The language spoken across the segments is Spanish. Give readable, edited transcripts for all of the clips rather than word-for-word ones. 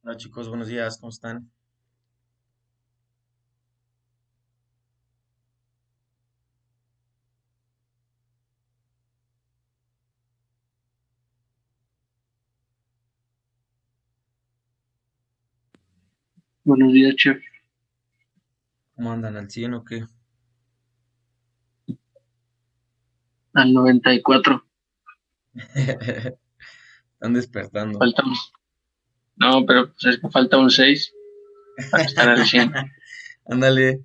Hola chicos, buenos días, ¿cómo están? Buenos días, chef. ¿Cómo andan al 100 o qué? Al 94. Están despertando. Falta un... No, pero pues es que falta un 6 para estar al 100. Ándale,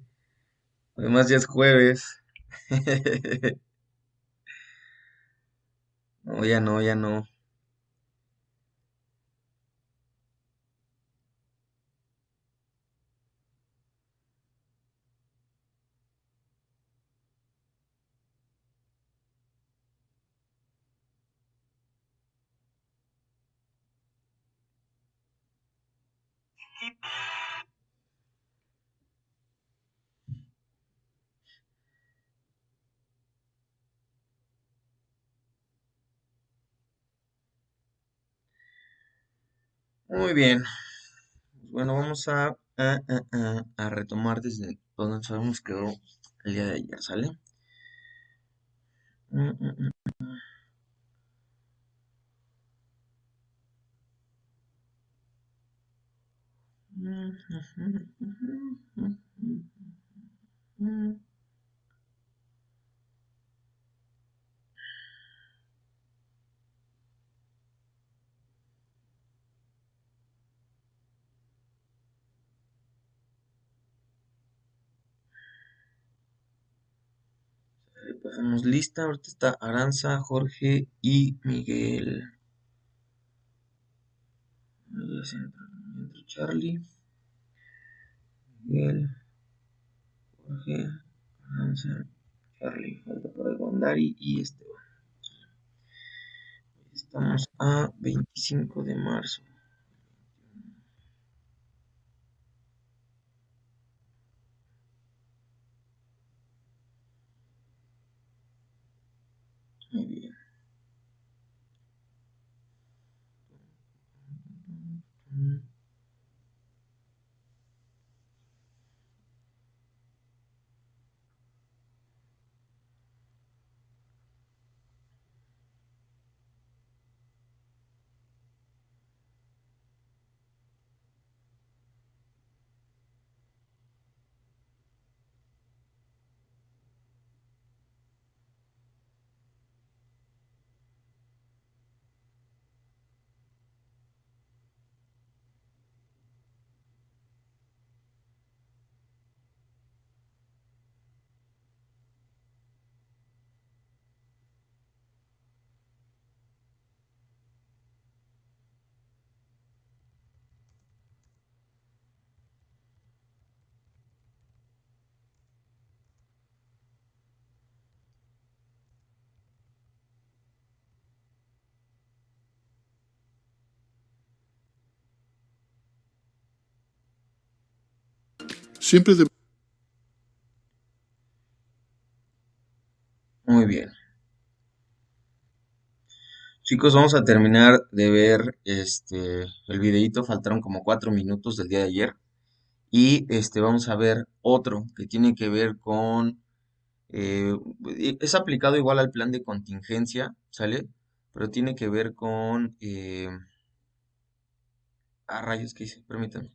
además ya es jueves. No, ya no, ya no. Muy bien. Bueno, vamos a retomar desde donde nos habíamos quedado el día de ayer, ¿sale? Mm, mm, mm. Pasamos lista. Ahorita está Aranza, Jorge y Miguel. Ahí entra Charlie, Miguel, Jorge, Aranza, Charlie. Falta por ahí Wandari y Esteban. Estamos a 25 de marzo. Muy bien. Siempre de... Muy bien. Chicos, vamos a terminar de ver el videito. Faltaron como 4 minutos del día de ayer. Y vamos a ver otro que tiene que ver con eh, es aplicado igual al plan de contingencia, ¿sale? Pero tiene que ver con rayos, ¿qué hice? Permítanme.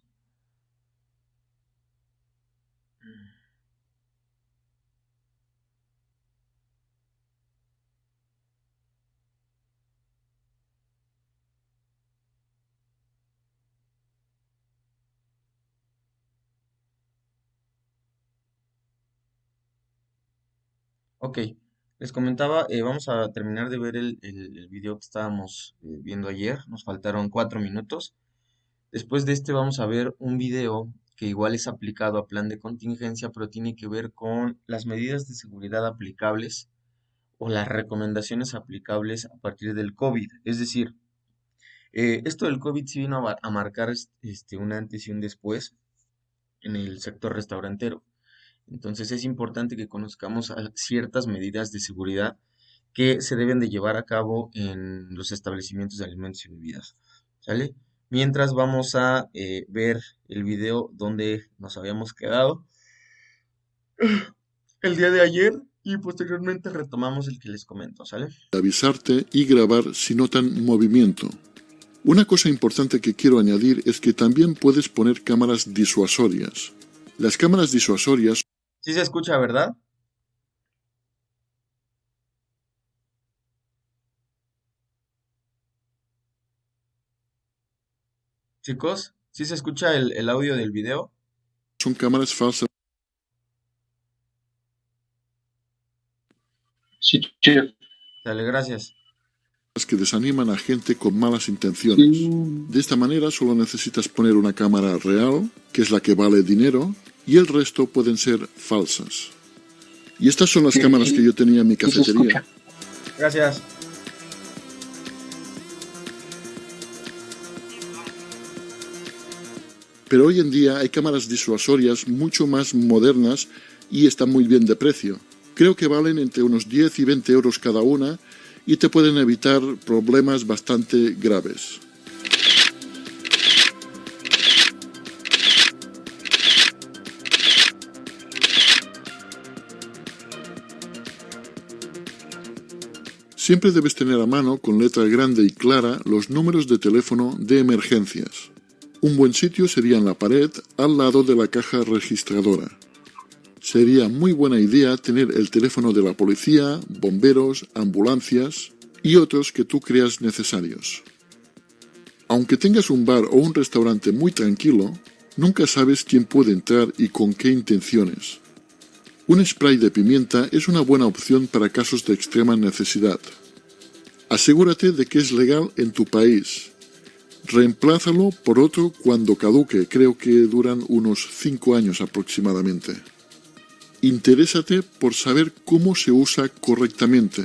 Ok, les comentaba, vamos a terminar de ver el video que estábamos viendo ayer. Nos faltaron 4 minutos. Después de este vamos a ver un video que igual es aplicado a plan de contingencia, pero tiene que ver con las medidas de seguridad aplicables o las recomendaciones aplicables a partir del COVID. Es decir, esto del COVID sí vino a marcar un antes y un después en el sector restaurantero. Entonces es importante que conozcamos ciertas medidas de seguridad que se deben de llevar a cabo en los establecimientos de alimentos y bebidas. ¿Sale? Mientras vamos a ver el video donde nos habíamos quedado el día de ayer y posteriormente retomamos el que les comento, ¿sale? Avisarte y grabar si notan movimiento. Una cosa importante que quiero añadir es que también puedes poner cámaras disuasorias. Las cámaras disuasorias Sí se escucha, ¿verdad? Chicos, ¿sí se escucha el audio del video? son cámaras falsas Sí, chef. Dale, gracias. que desaniman a gente con malas intenciones. De esta manera solo necesitas poner una cámara real, que es la que vale dinero, y el resto pueden ser falsas. Y estas son las cámaras que yo tenía en mi Sí se cafetería. escucha. Gracias. Pero hoy en día hay cámaras disuasorias mucho más modernas y están muy bien de precio. Creo que valen entre unos 10 y 20 euros cada una y te pueden evitar problemas bastante graves. Siempre debes tener a mano con letra grande y clara los números de teléfono de emergencias. Un buen sitio sería en la pared al lado de la caja registradora. Sería muy buena idea tener el teléfono de la policía, bomberos, ambulancias y otros que tú creas necesarios. Aunque tengas un bar o un restaurante muy tranquilo, nunca sabes quién puede entrar y con qué intenciones. Un spray de pimienta es una buena opción para casos de extrema necesidad. Asegúrate de que es legal en tu país. Reemplázalo por otro cuando caduque, creo que duran unos 5 años aproximadamente. Interésate por saber cómo se usa correctamente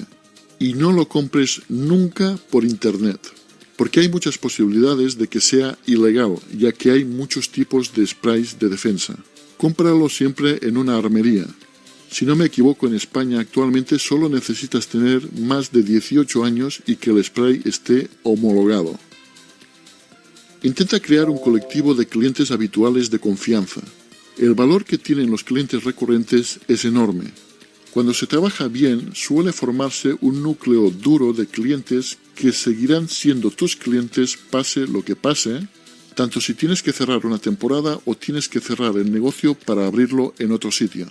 y no lo compres nunca por internet, porque hay muchas posibilidades de que sea ilegal, ya que hay muchos tipos de sprays de defensa. Cómpralo siempre en una armería. Si no me equivoco, en España actualmente solo necesitas tener más de 18 años y que el spray esté homologado. Intenta crear un colectivo de clientes habituales de confianza. El valor que tienen los clientes recurrentes es enorme. Cuando se trabaja bien, suele formarse un núcleo duro de clientes que seguirán siendo tus clientes pase lo que pase, tanto si tienes que cerrar una temporada o tienes que cerrar el negocio para abrirlo en otro sitio.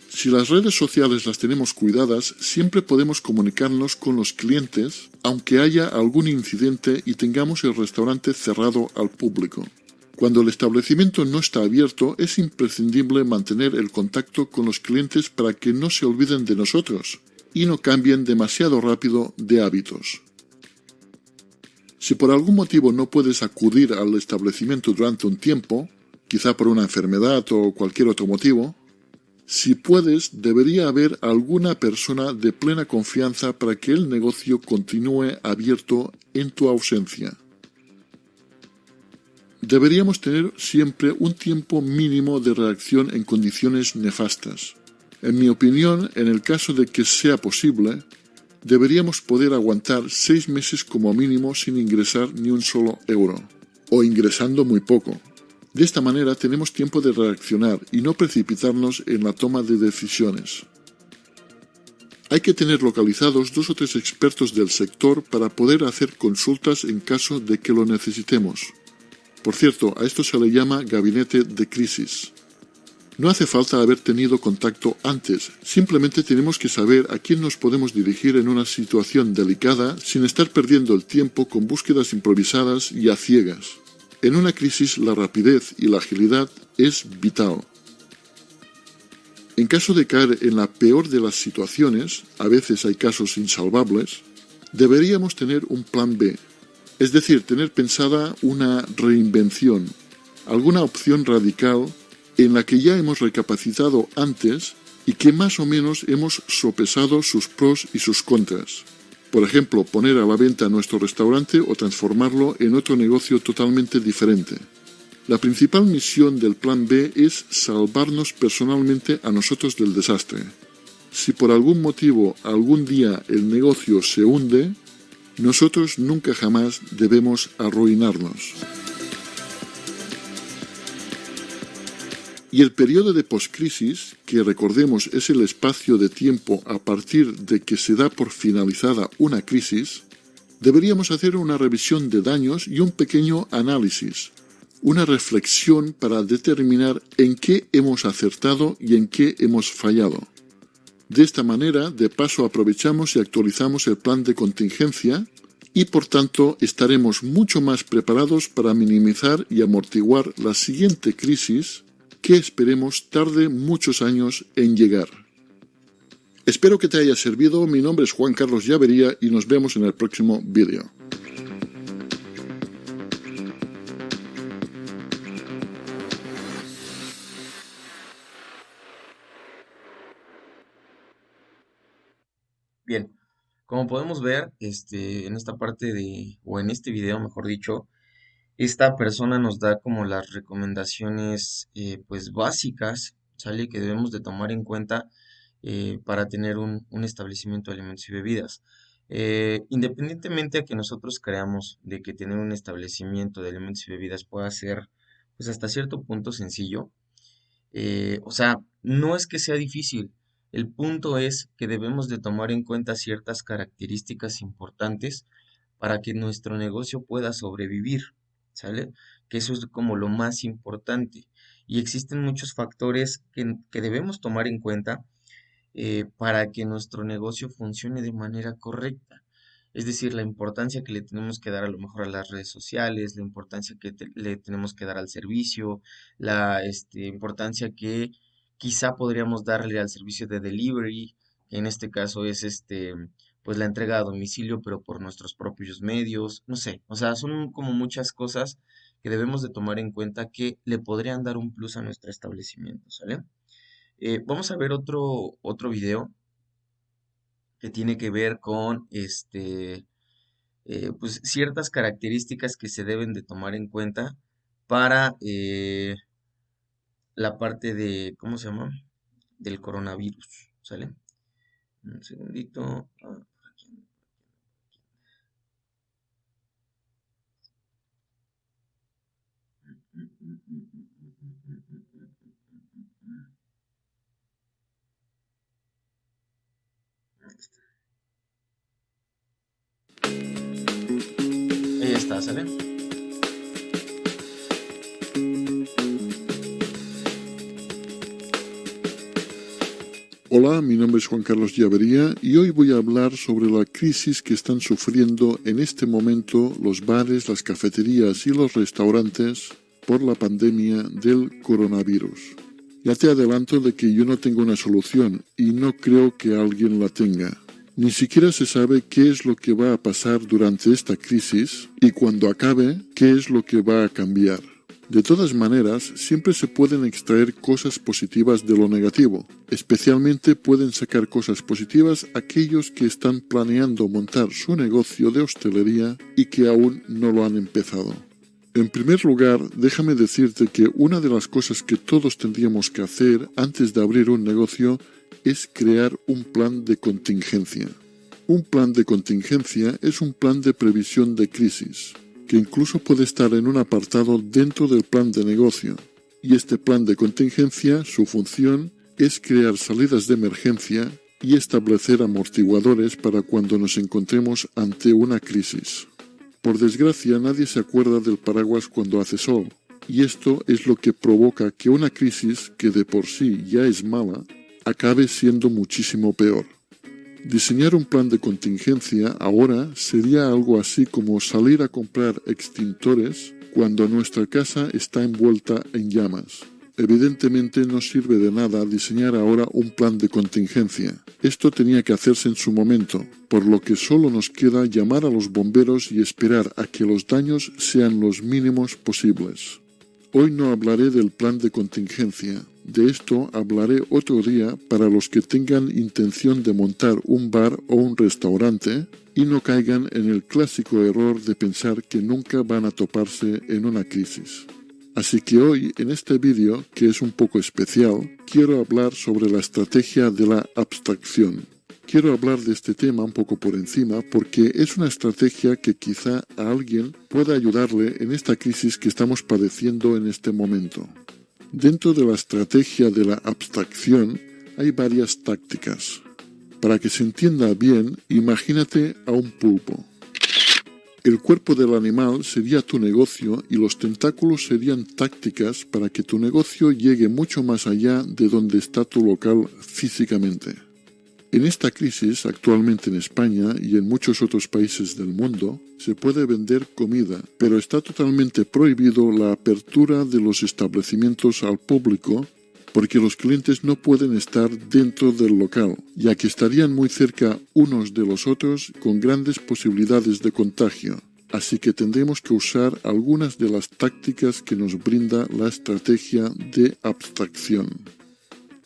Si las redes sociales las tenemos cuidadas, siempre podemos comunicarnos con los clientes, aunque haya algún incidente y tengamos el restaurante cerrado al público. Cuando el establecimiento no está abierto, es imprescindible mantener el contacto con los clientes para que no se olviden de nosotros y no cambien demasiado rápido de hábitos. Si por algún motivo no puedes acudir al establecimiento durante un tiempo, quizá por una enfermedad o cualquier otro motivo, si puedes, debería haber alguna persona de plena confianza para que el negocio continúe abierto en tu ausencia. Deberíamos tener siempre un tiempo mínimo de reacción en condiciones nefastas. En mi opinión, en el caso de que sea posible, deberíamos poder aguantar 6 meses como mínimo sin ingresar ni un solo euro, o ingresando muy poco. De esta manera tenemos tiempo de reaccionar y no precipitarnos en la toma de decisiones. Hay que tener localizados 2 o 3 expertos del sector para poder hacer consultas en caso de que lo necesitemos. Por cierto, a esto se le llama gabinete de crisis. No hace falta haber tenido contacto antes, simplemente tenemos que saber a quién nos podemos dirigir en una situación delicada sin estar perdiendo el tiempo con búsquedas improvisadas y a ciegas. En una crisis la rapidez y la agilidad es vital. En caso de caer en la peor de las situaciones, a veces hay casos insalvables, deberíamos tener un plan B, es decir, tener pensada una reinvención, alguna opción radical en la que ya hemos recapacitado antes y que más o menos hemos sopesado sus pros y sus contras. Por ejemplo, poner a la venta nuestro restaurante o transformarlo en otro negocio totalmente diferente. La principal misión del Plan B es salvarnos personalmente a nosotros del desastre. Si por algún motivo algún día el negocio se hunde, nosotros nunca jamás debemos arruinarnos. Y el periodo de poscrisis, que recordemos es el espacio de tiempo a partir de que se da por finalizada una crisis, deberíamos hacer una revisión de daños y un pequeño análisis, una reflexión para determinar en qué hemos acertado y en qué hemos fallado. De esta manera, de paso aprovechamos y actualizamos el plan de contingencia y por tanto estaremos mucho más preparados para minimizar y amortiguar la siguiente crisis que esperemos tarde muchos años en llegar. Espero que te haya servido. Mi nombre es Juan Carlos Llavería y nos vemos en el próximo vídeo. Bien, como podemos ver, en esta parte o en este video, mejor dicho, esta persona nos da como las recomendaciones, pues básicas, ¿sale? Que debemos de tomar en cuenta para tener un establecimiento de alimentos y bebidas. Independientemente a que nosotros creamos de que tener un establecimiento de alimentos y bebidas pueda ser, pues hasta cierto punto sencillo, o sea, no es que sea difícil. El punto es que debemos de tomar en cuenta ciertas características importantes para que nuestro negocio pueda sobrevivir, ¿sale? Que eso es como lo más importante. Y existen muchos factores que debemos tomar en cuenta para que nuestro negocio funcione de manera correcta. Es decir, la importancia que le tenemos que dar a lo mejor a las redes sociales, la importancia que le tenemos que dar al servicio, la importancia que quizá podríamos darle al servicio de delivery, que en este caso es pues la entrega a domicilio, pero por nuestros propios medios, no sé, o sea, son como muchas cosas que debemos de tomar en cuenta que le podrían dar un plus a nuestro establecimiento, ¿sale? Vamos a ver otro video que tiene que ver con pues ciertas características que se deben de tomar en cuenta para la parte de, ¿cómo se llama? Del coronavirus, ¿sale? Un segundito. Ahí está, ¿sale? Hola, mi nombre es Juan Carlos Llavería y hoy voy a hablar sobre la crisis que están sufriendo en este momento los bares, las cafeterías y los restaurantes por la pandemia del coronavirus. Ya te adelanto de que yo no tengo una solución y no creo que alguien la tenga. Ni siquiera se sabe qué es lo que va a pasar durante esta crisis y cuando acabe, qué es lo que va a cambiar. De todas maneras, siempre se pueden extraer cosas positivas de lo negativo. Especialmente pueden sacar cosas positivas aquellos que están planeando montar su negocio de hostelería y que aún no lo han empezado. En primer lugar, déjame decirte que una de las cosas que todos tendríamos que hacer antes de abrir un negocio es crear un plan de contingencia. Un plan de contingencia es un plan de previsión de crisis, que incluso puede estar en un apartado dentro del plan de negocio. Y este plan de contingencia, su función es crear salidas de emergencia y establecer amortiguadores para cuando nos encontremos ante una crisis. Por desgracia, nadie se acuerda del paraguas cuando hace sol, y esto es lo que provoca que una crisis, que de por sí ya es mala, acabe siendo muchísimo peor. Diseñar un plan de contingencia ahora sería algo así como salir a comprar extintores cuando nuestra casa está envuelta en llamas. Evidentemente no sirve de nada diseñar ahora un plan de contingencia. Esto tenía que hacerse en su momento, por lo que solo nos queda llamar a los bomberos y esperar a que los daños sean los mínimos posibles. Hoy no hablaré del plan de contingencia. De esto hablaré otro día para los que tengan intención de montar un bar o un restaurante y no caigan en el clásico error de pensar que nunca van a toparse en una crisis. Así que hoy, en este vídeo, que es un poco especial, quiero hablar sobre la estrategia de la abstracción. Quiero hablar de este tema un poco por encima porque es una estrategia que quizá a alguien pueda ayudarle en esta crisis que estamos padeciendo en este momento. Dentro de la estrategia de la abstracción hay varias tácticas. Para que se entienda bien, imagínate a un pulpo. El cuerpo del animal sería tu negocio y los tentáculos serían tácticas para que tu negocio llegue mucho más allá de donde está tu local físicamente. En esta crisis, actualmente en España y en muchos otros países del mundo, se puede vender comida, pero está totalmente prohibido la apertura de los establecimientos al público porque los clientes no pueden estar dentro del local, ya que estarían muy cerca unos de los otros con grandes posibilidades de contagio. Así que tendremos que usar algunas de las tácticas que nos brinda la estrategia de abstracción.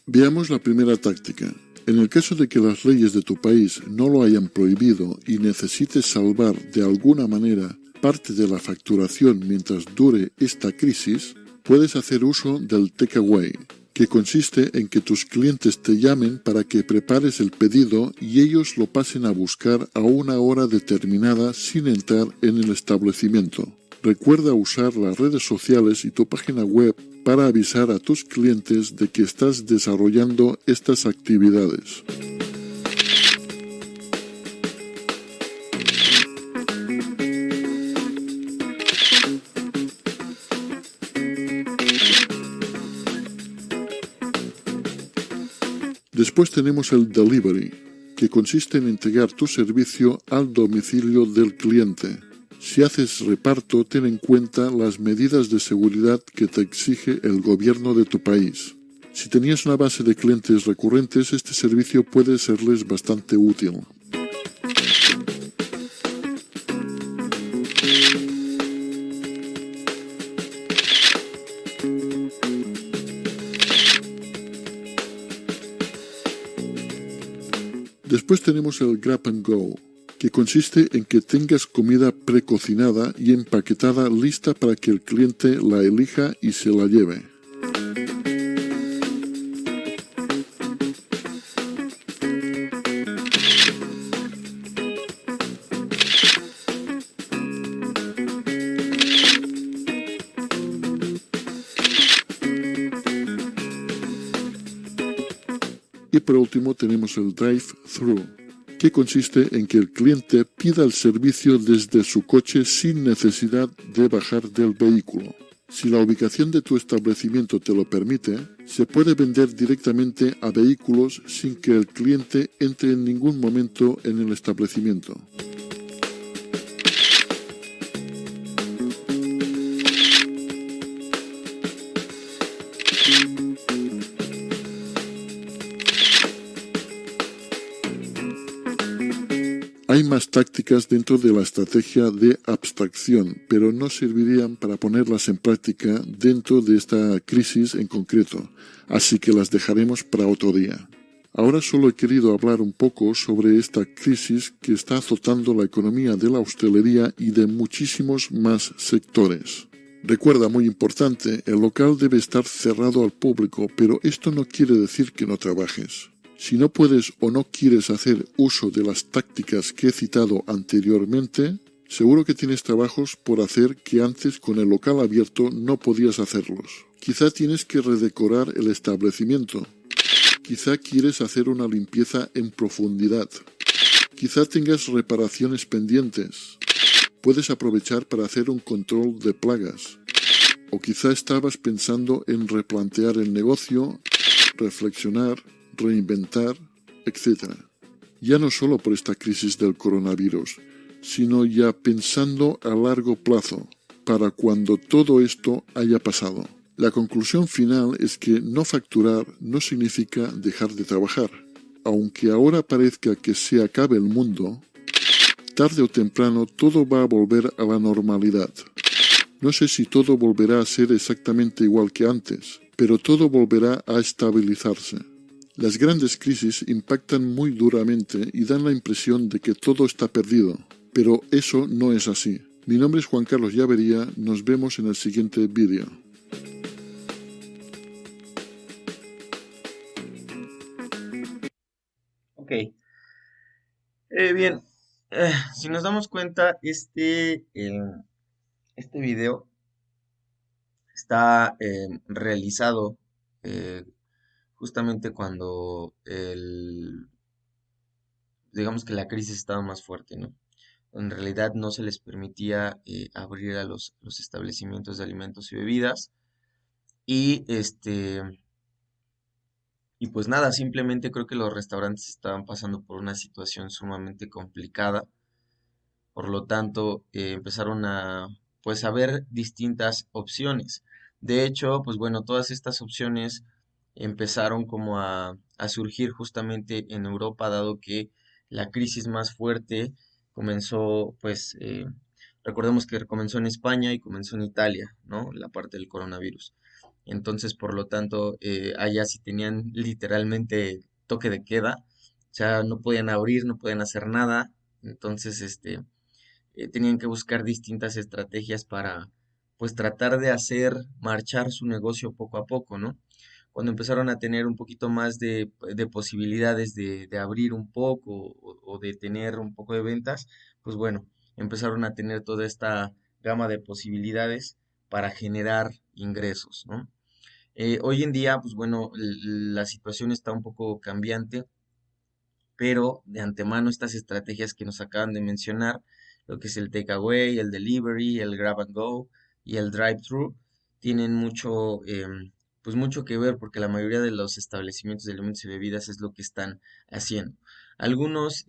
Veamos la primera táctica. En el caso de que las leyes de tu país no lo hayan prohibido y necesites salvar de alguna manera parte de la facturación mientras dure esta crisis, puedes hacer uso del takeaway, que consiste en que tus clientes te llamen para que prepares el pedido y ellos lo pasen a buscar a una hora determinada sin entrar en el establecimiento. Recuerda usar las redes sociales y tu página web para avisar a tus clientes de que estás desarrollando estas actividades. Después tenemos el delivery, que consiste en entregar tu servicio al domicilio del cliente. Si haces reparto, ten en cuenta las medidas de seguridad que te exige el gobierno de tu país. Si tenías una base de clientes recurrentes, este servicio puede serles bastante útil. Después tenemos el Grab and Go, que consiste en que tengas comida precocinada y empaquetada lista para que el cliente la elija y se la lleve. Y por último tenemos el drive-thru, que consiste en que el cliente pida el servicio desde su coche sin necesidad de bajar del vehículo. Si la ubicación de tu establecimiento te lo permite, se puede vender directamente a vehículos sin que el cliente entre en ningún momento en el establecimiento. Hay más tácticas dentro de la estrategia de abstracción, pero no servirían para ponerlas en práctica dentro de esta crisis en concreto, así que las dejaremos para otro día. Ahora solo he querido hablar un poco sobre esta crisis que está azotando la economía de la hostelería y de muchísimos más sectores. Recuerda, muy importante, el local debe estar cerrado al público, pero esto no quiere decir que no trabajes. Si no puedes o no quieres hacer uso de las tácticas que he citado anteriormente, seguro que tienes trabajos por hacer que antes con el local abierto no podías hacerlos. Quizá tienes que redecorar el establecimiento. Quizá quieres hacer una limpieza en profundidad. Quizá tengas reparaciones pendientes. Puedes aprovechar para hacer un control de plagas. O quizá estabas pensando en replantear el negocio, reflexionar, reinventar, etc. Ya no solo por esta crisis del coronavirus, sino ya pensando a largo plazo, para cuando todo esto haya pasado. La conclusión final es que no facturar no significa dejar de trabajar. Aunque ahora parezca que se acabe el mundo, tarde o temprano todo va a volver a la normalidad. No sé si todo volverá a ser exactamente igual que antes, pero todo volverá a estabilizarse. Las grandes crisis impactan muy duramente y dan la impresión de que todo está perdido, pero eso no es así. Mi nombre es Juan Carlos Llavería, nos vemos en el siguiente vídeo. Ok, bien, si nos damos cuenta, este video está realizado eh, justamente cuando digamos que la crisis estaba más fuerte, ¿no? En realidad no se les permitía abrir a los establecimientos de alimentos y bebidas y y pues nada, simplemente creo que los restaurantes estaban pasando por una situación sumamente complicada. Por lo tanto, empezaron a, pues, a ver distintas opciones. De hecho, pues bueno, todas estas opciones empezaron como a surgir justamente en Europa, dado que la crisis más fuerte comenzó, pues, recordemos que comenzó en España y comenzó en Italia, ¿no? La parte del coronavirus. Entonces, por lo tanto, allá sí tenían literalmente toque de queda, o sea, no podían abrir, no podían hacer nada. Entonces, tenían que buscar distintas estrategias para, pues, tratar de hacer marchar su negocio poco a poco, ¿no? Cuando empezaron a tener un poquito más de posibilidades de abrir un poco o de tener un poco de ventas, pues bueno, empezaron a tener toda esta gama de posibilidades para generar ingresos, ¿no? Hoy en día, pues bueno, la situación está un poco cambiante, pero de antemano estas estrategias que nos acaban de mencionar, lo que es el takeaway, el delivery, el grab and go y el drive-thru, tienen mucho, pues mucho que ver porque la mayoría de los establecimientos de alimentos y bebidas es lo que están haciendo. Algunos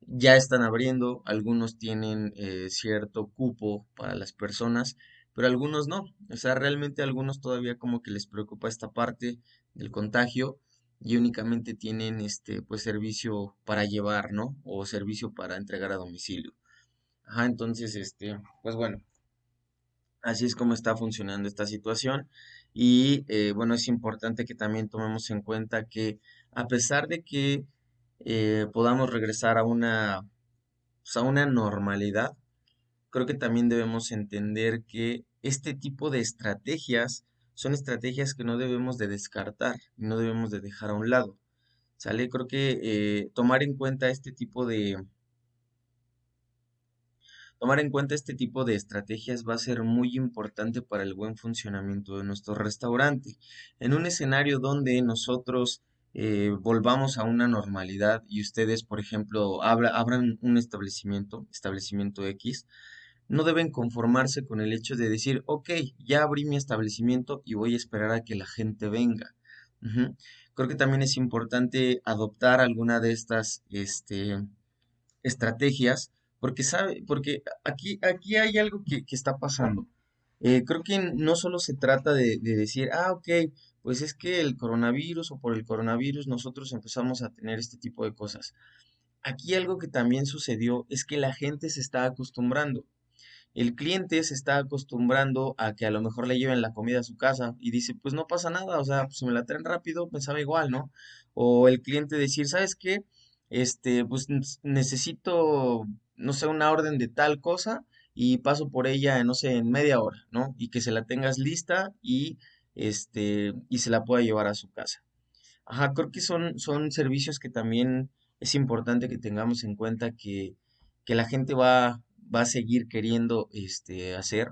ya están abriendo, algunos tienen cierto cupo para las personas, pero algunos no. O sea, realmente algunos todavía como que les preocupa esta parte del contagio y únicamente tienen pues servicio para llevar, ¿no? O servicio para entregar a domicilio. Ajá, entonces pues bueno, así es como está funcionando esta situación y bueno, es importante que también tomemos en cuenta que a pesar de que podamos regresar a pues, a una normalidad, creo que también debemos entender que este tipo de estrategias son estrategias que no debemos de descartar, no debemos de dejar a un lado. ¿Sale? Creo que tomar en cuenta este tipo de estrategias va a ser muy importante para el buen funcionamiento de nuestro restaurante. En un escenario donde nosotros volvamos a una normalidad y ustedes, por ejemplo, abran un establecimiento X, no deben conformarse con el hecho de decir, ok, ya abrí mi establecimiento y voy a esperar a que la gente venga. Ujú. Creo que también es importante adoptar alguna de estas, estrategias, porque aquí hay algo que está pasando. Creo que no solo se trata de decir, ah, ok, pues es que el coronavirus o por el coronavirus nosotros empezamos a tener este tipo de cosas. Aquí algo que también sucedió es que la gente se está acostumbrando. El cliente se está acostumbrando a que a lo mejor le lleven la comida a su casa y dice, pues no pasa nada, o sea, pues si me la traen rápido, me sabe igual, ¿no? O el cliente decir, ¿sabes qué? Pues necesito, no sé, una orden de tal cosa y paso por ella, no sé, en media hora, ¿no? Y que se la tengas lista y se la pueda llevar a su casa. Ajá, creo que son servicios que también es importante que tengamos en cuenta que la gente va a seguir queriendo hacer.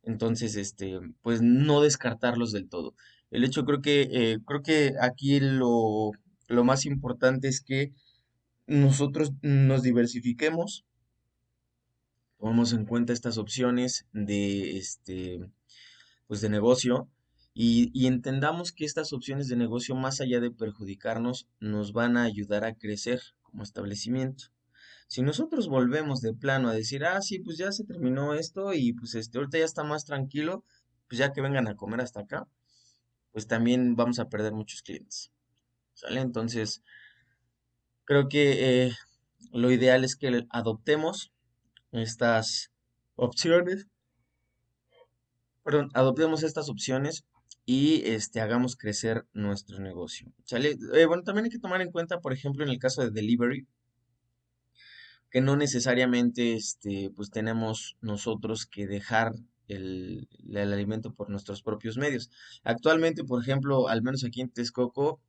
Entonces, pues no descartarlos del todo. El hecho creo que aquí lo más importante es que nosotros nos diversifiquemos, tomemos en cuenta estas opciones pues de negocio y entendamos que estas opciones de negocio, más allá de perjudicarnos, nos van a ayudar a crecer como establecimiento. Si nosotros volvemos de plano a decir, ah, sí, pues ya se terminó esto y pues ahorita ya está más tranquilo, pues ya que vengan a comer hasta acá, pues también vamos a perder muchos clientes, ¿sale? Entonces, creo que lo ideal es que adoptemos estas opciones perdón, adoptemos estas opciones y hagamos crecer nuestro negocio. ¿Sale? Bueno, también hay que tomar en cuenta, por ejemplo, en el caso de delivery, que no necesariamente pues tenemos nosotros que dejar el alimento por nuestros propios medios. Actualmente, por ejemplo, al menos aquí en Texcoco,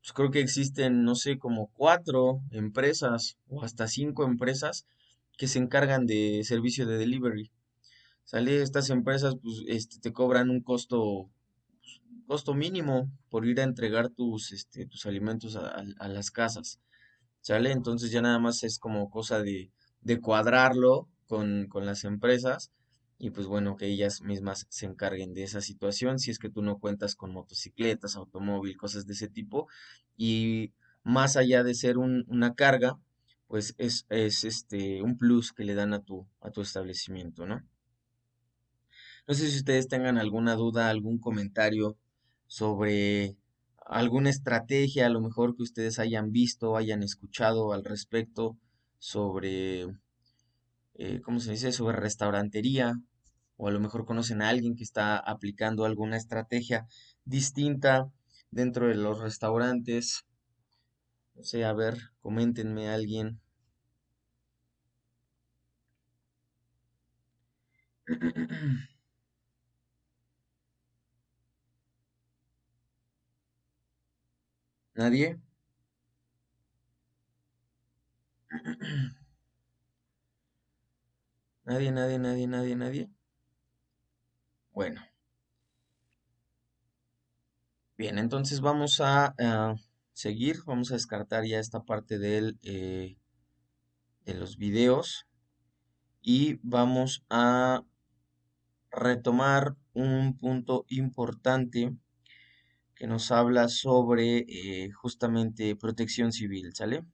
pues creo que existen, no sé, como 4 empresas o hasta 5 empresas que se encargan de servicio de delivery. ¿Sale? Estas empresas, pues, te cobran un costo mínimo por ir a entregar tus alimentos a las casas. ¿Sale? Entonces ya nada más es como cosa de cuadrarlo con las empresas y pues bueno, que ellas mismas se encarguen de esa situación si es que tú no cuentas con motocicletas, automóvil, cosas de ese tipo. Y más allá de ser una carga, pues es un plus que le dan a tu establecimiento, ¿no? No sé si ustedes tengan alguna duda, algún comentario sobre alguna estrategia, a lo mejor que ustedes hayan visto, hayan escuchado al respecto sobre, ¿cómo se dice? Sobre restaurantería, o a lo mejor conocen a alguien que está aplicando alguna estrategia distinta dentro de los restaurantes. No sé, a ver, coméntenme a alguien. ¿Nadie? Nadie, nadie, nadie, nadie, nadie. Bueno. Bien, entonces vamos a seguir, vamos a descartar ya esta parte de los videos y vamos a retomar un punto importante que nos habla sobre justamente protección civil, ¿sale?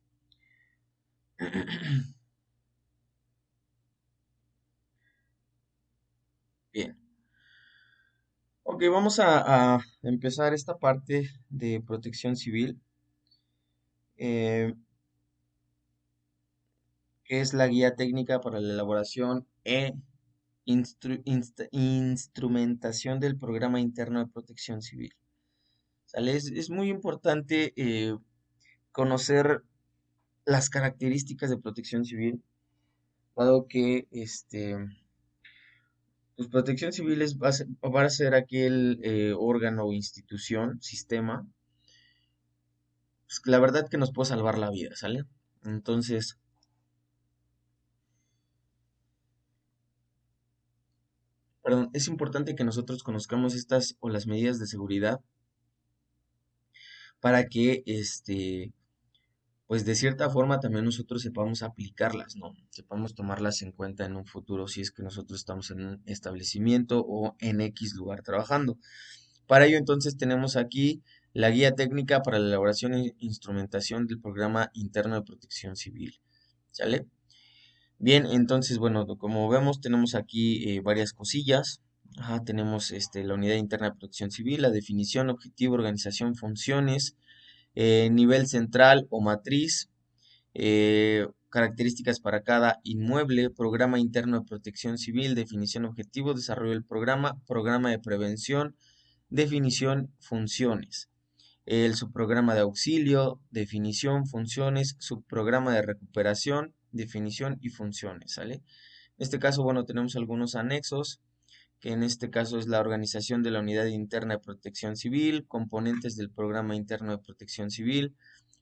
Bien, ok, vamos a empezar esta parte de protección civil, eh, que es la guía técnica para la elaboración instrumentación del programa interno de protección civil. ¿Sale? Es muy importante conocer las características de protección civil, dado que pues protección civil va a ser aquel órgano o institución, sistema, pues, que la verdad que nos puede salvar la vida, ¿sale? Entonces, perdón, es importante que nosotros conozcamos estas o las medidas de seguridad para que pues de cierta forma también nosotros sepamos aplicarlas, ¿no? Sepamos tomarlas en cuenta en un futuro si es que nosotros estamos en un establecimiento o en X lugar trabajando. Para ello entonces tenemos aquí la guía técnica para la elaboración e instrumentación del programa interno de protección civil. ¿Sale? Bien, entonces, bueno, como vemos, tenemos aquí varias cosillas. Ajá, tenemos la unidad interna de protección civil, la definición, objetivo, organización, funciones, nivel central o matriz, características para cada inmueble, programa interno de protección civil, definición, objetivo, desarrollo del programa, programa de prevención, definición, funciones. El subprograma de auxilio, definición, funciones, subprograma de recuperación, definición y funciones, ¿sale? En este caso, bueno, tenemos algunos anexos, que en este caso es la organización de la unidad interna de protección civil, componentes del programa interno de protección civil,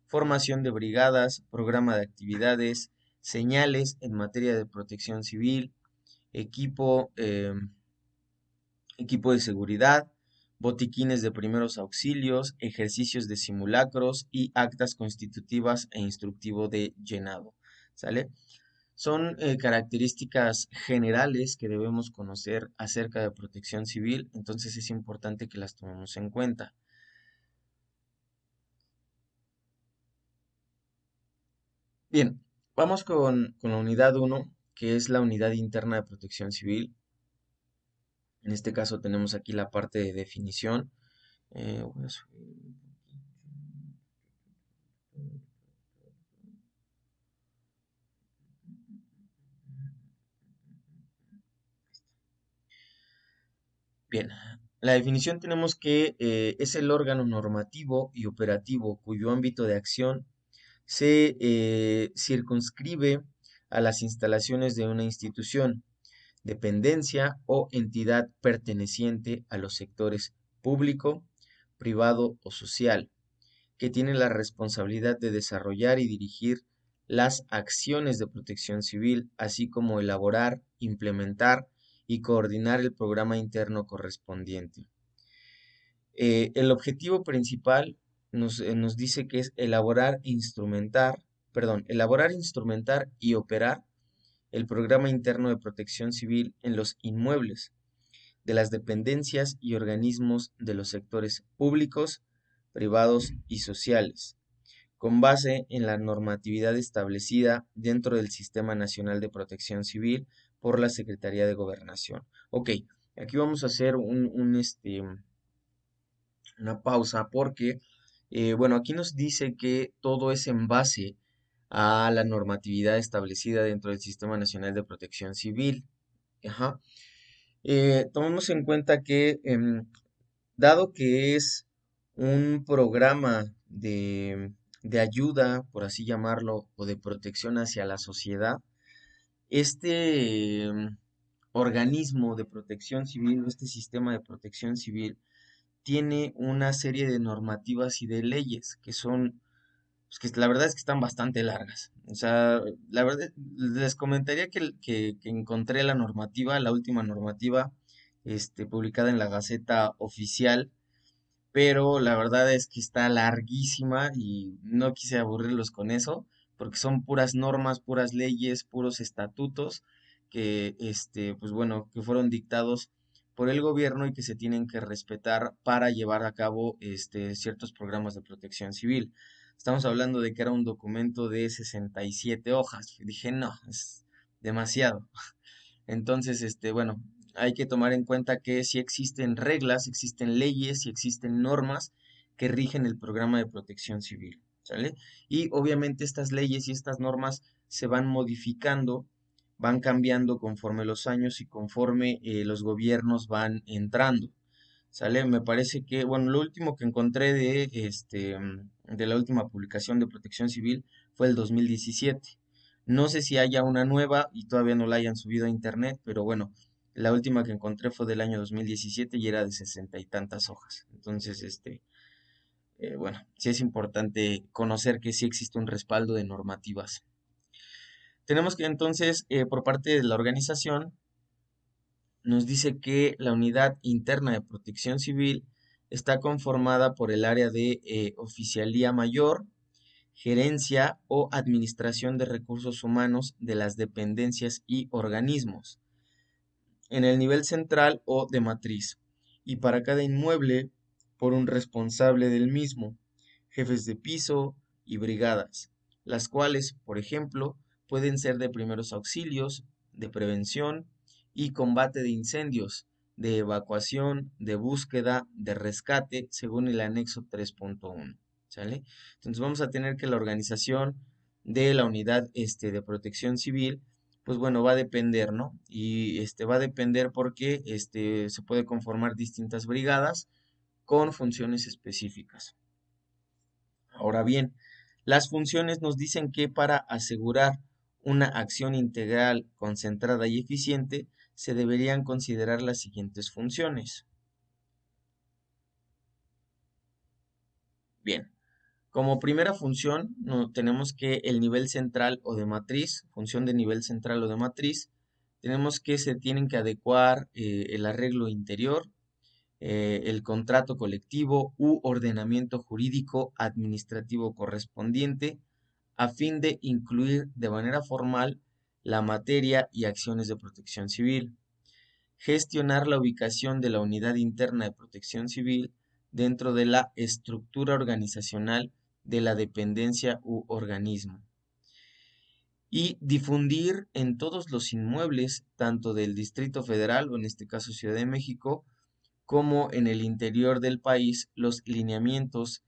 formación de brigadas, programa de actividades, señales en materia de protección civil, equipo, equipo de seguridad, botiquines de primeros auxilios, ejercicios de simulacros y actas constitutivas e instructivo de llenado. ¿Sale? Son características generales que debemos conocer acerca de protección civil, entonces es importante que las tomemos en cuenta. Bien, vamos con la unidad 1, que es la unidad interna de protección civil. En este caso tenemos aquí la parte de definición. Voy a subir. Bien, la definición tenemos que es el órgano normativo y operativo cuyo ámbito de acción se circunscribe a las instalaciones de una institución, dependencia o entidad perteneciente a los sectores público, privado o social, que tiene la responsabilidad de desarrollar y dirigir las acciones de protección civil, así como elaborar, implementar y coordinar el programa interno correspondiente. El objetivo principal nos dice que es elaborar, instrumentar y operar el programa interno de protección civil en los inmuebles de las dependencias y organismos de los sectores públicos, privados y sociales, con base en la normatividad establecida dentro del Sistema Nacional de Protección Civil por la Secretaría de Gobernación. Ok, aquí vamos a hacer una pausa porque, bueno, aquí nos dice que todo es en base a la normatividad establecida dentro del Sistema Nacional de Protección Civil. Ajá. Tomemos en cuenta que, dado que es un programa de ayuda, por así llamarlo, o de protección hacia la sociedad, este organismo de protección civil, o este sistema de protección civil, tiene una serie de normativas y de leyes que son, pues que la verdad es que están bastante largas. O sea, la verdad, les comentaría que encontré la normativa, la última normativa, publicada en la Gaceta Oficial, pero la verdad es que está larguísima y no quise aburrirlos con eso, porque son puras normas, puras leyes, puros estatutos que, pues bueno, que fueron dictados por el gobierno y que se tienen que respetar para llevar a cabo, ciertos programas de protección civil. Estamos hablando de que era un documento de 67 hojas. Dije, no, es demasiado. Entonces, bueno, hay que tomar en cuenta que sí existen reglas, existen leyes y existen normas que rigen el programa de protección civil, ¿sale? Y obviamente estas leyes y estas normas se van modificando, van cambiando conforme los años y conforme los gobiernos van entrando, ¿sale? Me parece que, bueno, lo último que encontré de la última publicación de protección civil fue el 2017. No sé si haya una nueva y todavía no la hayan subido a internet, pero bueno, la última que encontré fue del año 2017 y era de 60 y tantas hojas. Entonces, bueno, sí es importante conocer que sí existe un respaldo de normativas. Tenemos que entonces, por parte de la organización, nos dice que la unidad interna de protección civil está conformada por el área de oficialía mayor, gerencia o administración de recursos humanos de las dependencias y organismos, en el nivel central o de matriz, y para cada inmueble por un responsable del mismo, jefes de piso y brigadas, las cuales, por ejemplo, pueden ser de primeros auxilios, de prevención y combate de incendios, de evacuación, de búsqueda, de rescate, según el anexo 3.1. ¿Sale? Entonces vamos a tener que la organización de la unidad de protección civil, pues bueno, va a depender, ¿no? Y va a depender porque se puede conformar distintas brigadas con funciones específicas. Ahora bien, las funciones nos dicen que para asegurar una acción integral, concentrada y eficiente, se deberían considerar las siguientes funciones. Bien, como primera función, tenemos que el nivel central o de matriz, función de nivel central o de matriz, tenemos que se tienen que adecuar el arreglo interior, el contrato colectivo u ordenamiento jurídico administrativo correspondiente a fin de incluir de manera formal la materia y acciones de protección civil. Gestionar la ubicación de la unidad interna de protección civil dentro de la estructura organizacional de la dependencia u organismo. Y difundir en todos los inmuebles, tanto del Distrito Federal o en este caso Ciudad de México, como en el interior del país, los lineamientos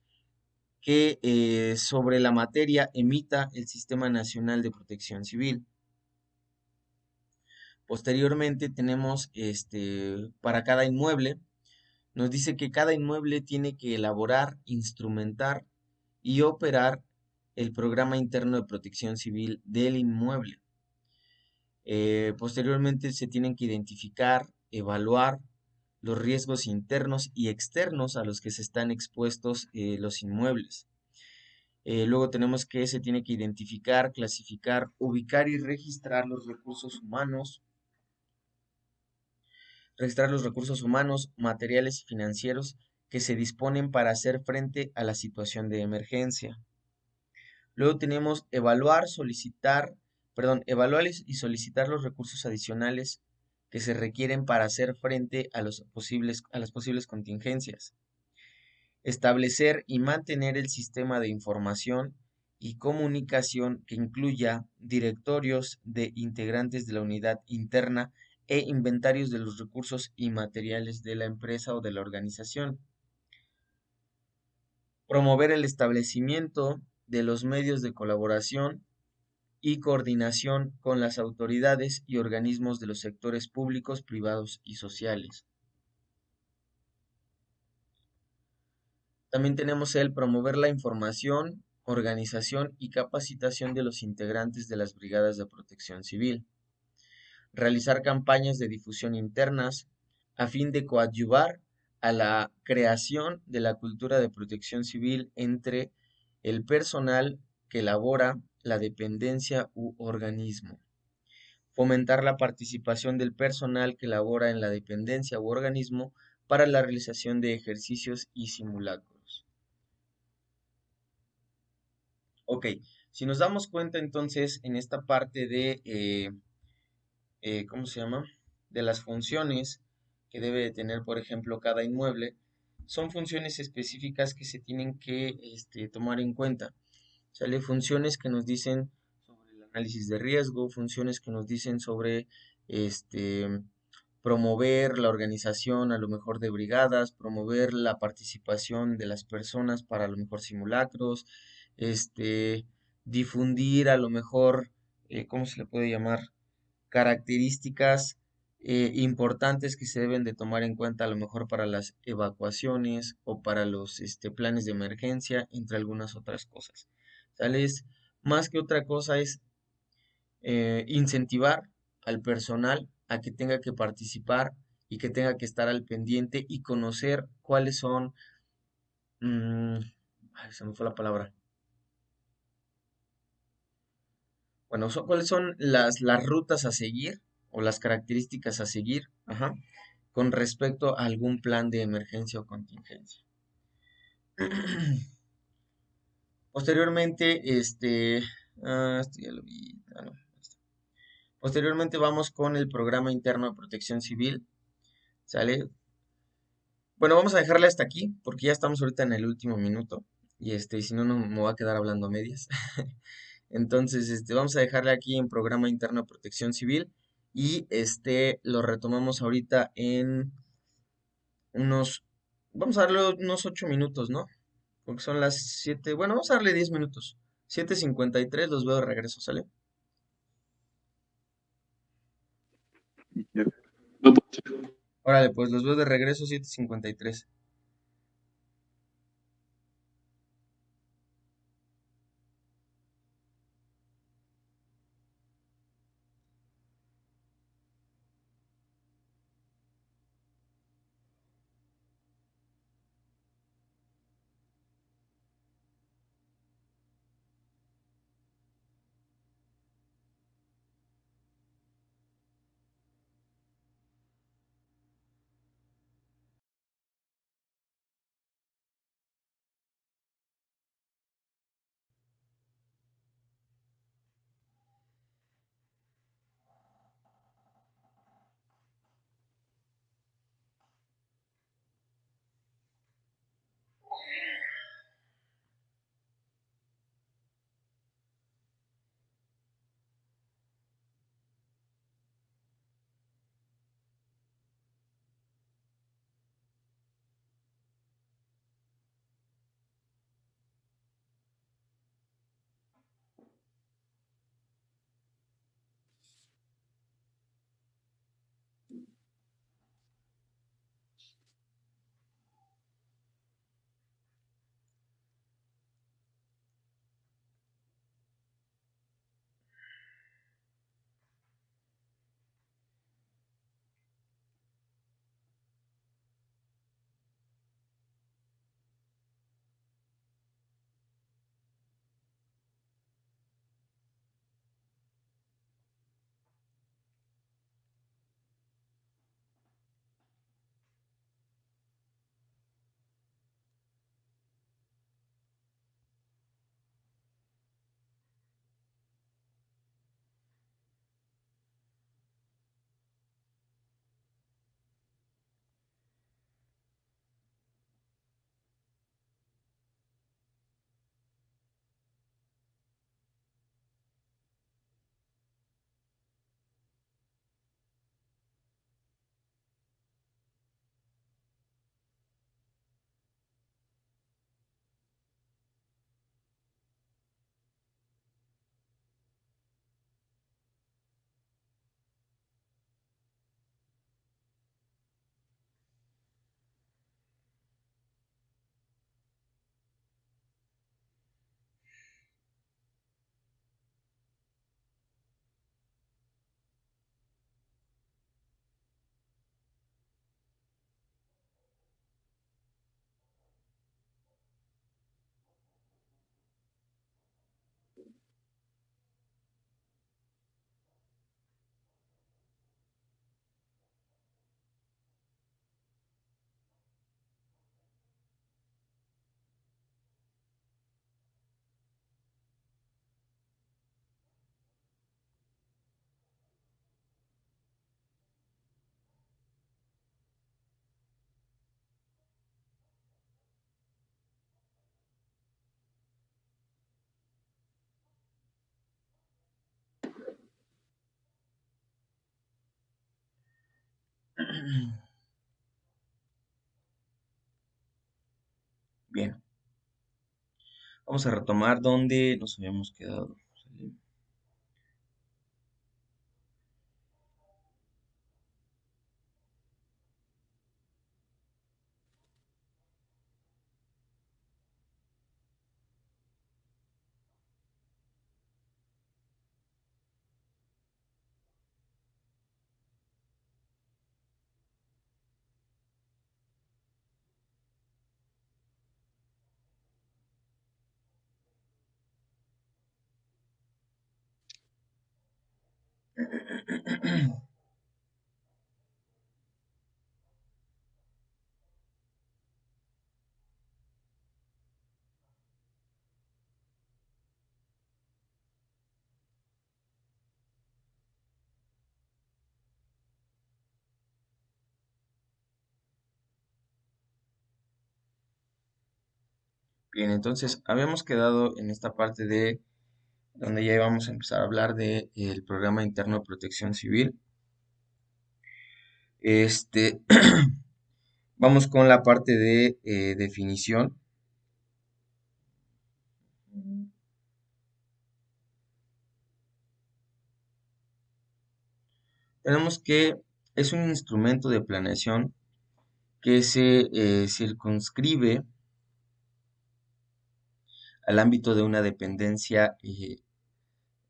que sobre la materia emita el Sistema Nacional de Protección Civil. Posteriormente tenemos para cada inmueble, nos dice que cada inmueble tiene que elaborar, instrumentar y operar el programa interno de protección civil del inmueble. Posteriormente se tienen que identificar, evaluar los riesgos internos y externos a los que se están expuestos los inmuebles. Luego tenemos que se tiene que identificar, clasificar, ubicar y registrar los recursos humanos, materiales y financieros que se disponen para hacer frente a la situación de emergencia. Luego tenemos evaluar y solicitar los recursos adicionales que se requieren para hacer frente a las posibles contingencias. Establecer y mantener el sistema de información y comunicación que incluya directorios de integrantes de la unidad interna e inventarios de los recursos y materiales de la empresa o de la organización. Promover el establecimiento de los medios de colaboración y coordinación con las autoridades y organismos de los sectores públicos, privados y sociales. También tenemos el promover la información, organización y capacitación de los integrantes de las brigadas de protección civil. Realizar campañas de difusión internas a fin de coadyuvar a la creación de la cultura de protección civil entre el personal que elabora la dependencia u organismo. Fomentar la participación del personal que labora en la dependencia u organismo para la realización de ejercicios y simulacros. Ok, si nos damos cuenta entonces en esta parte de, ¿cómo se llama? De las funciones que debe de tener, por ejemplo, cada inmueble, son funciones específicas que se tienen que tomar en cuenta. Sale funciones que nos dicen sobre el análisis de riesgo, funciones que nos dicen sobre este, promover la organización a lo mejor de brigadas, promover la participación de las personas para a lo mejor simulacros, este, difundir a lo mejor, ¿cómo se le puede llamar? Características importantes que se deben de tomar en cuenta a lo mejor para las evacuaciones o para los planes de emergencia, entre algunas otras cosas. ¿Sales? Más que otra cosa es incentivar al personal a que tenga que participar y que tenga que estar al pendiente y conocer cuáles son, mm, ay, se me fue la palabra. Bueno, cuáles son las rutas a seguir o las características a seguir, ajá, con respecto a algún plan de emergencia o contingencia. Posteriormente, esto ya lo vi, no, ahí está. Posteriormente vamos con el programa interno de protección civil, ¿sale? Bueno, vamos a dejarle hasta aquí porque ya estamos ahorita en el último minuto y si no, no me voy a quedar hablando a medias. Entonces, vamos a dejarle aquí en programa interno de protección civil y lo retomamos ahorita en unos, vamos a darle unos 8 minutos, ¿no? Porque son las 7, bueno, vamos a darle 10 minutos. 7:53, los veo de regreso, ¿sale? Ya. No puede ser. Órale, pues los veo de regreso 7:53. Bien, vamos a retomar donde nos habíamos quedado. ¿Sale? Bien, entonces habíamos quedado en esta parte de donde ya íbamos a empezar a hablar de el programa interno de protección civil. Este, vamos con la parte de definición. Tenemos que es un instrumento de planeación que se circunscribe al ámbito de una dependencia,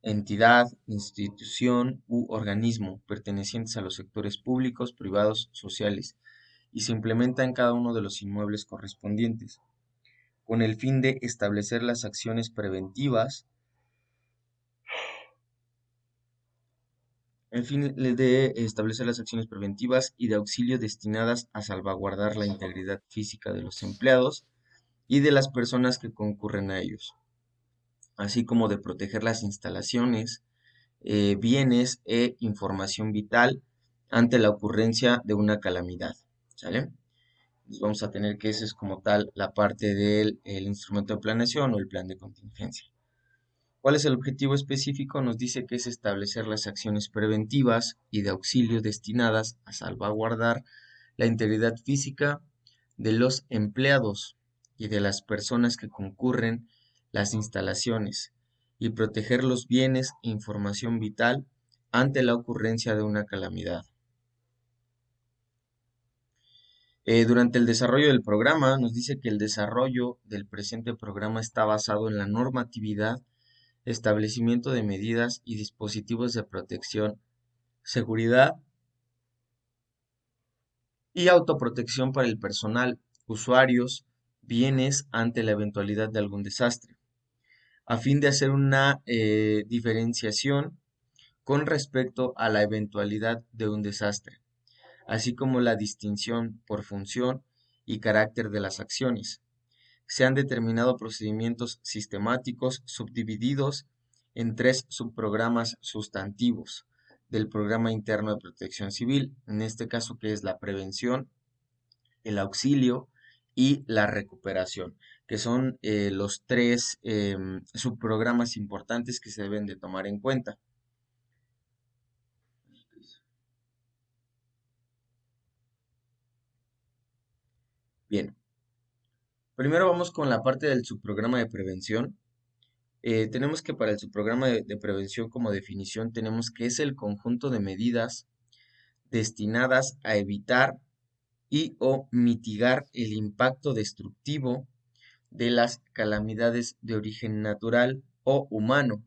entidad, institución u organismo pertenecientes a los sectores públicos, privados, sociales, y se implementa en cada uno de los inmuebles correspondientes, con el fin de establecer las acciones preventivas, y de auxilio destinadas a salvaguardar la integridad física de los empleados y de las personas que concurren a ellos, así como de proteger las instalaciones, bienes e información vital ante la ocurrencia de una calamidad. ¿Sale? Entonces vamos a tener que esa es como tal la parte del el instrumento de planeación o el plan de contingencia. ¿Cuál es el objetivo específico? Nos dice que es establecer las acciones preventivas y de auxilio destinadas a salvaguardar la integridad física de los empleados y de las personas que concurren las instalaciones y proteger los bienes e información vital ante la ocurrencia de una calamidad. Durante el desarrollo del programa, nos dice que el desarrollo del presente programa está basado en la normatividad, establecimiento de medidas y dispositivos de protección, seguridad y autoprotección para el personal, usuarios, bienes ante la eventualidad de algún desastre, a fin de hacer una diferenciación con respecto a la eventualidad de un desastre, así como la distinción por función y carácter de las acciones. Se han determinado procedimientos sistemáticos subdivididos en 3 subprogramas sustantivos del Programa Interno de Protección Civil, en este caso que es la prevención, el auxilio y la recuperación, que son los 3 subprogramas importantes que se deben de tomar en cuenta. Bien, primero vamos con la parte del subprograma de prevención. Tenemos que para el subprograma de prevención como definición tenemos que es el conjunto de medidas destinadas a evitar y o mitigar el impacto destructivo de las calamidades de origen natural o humano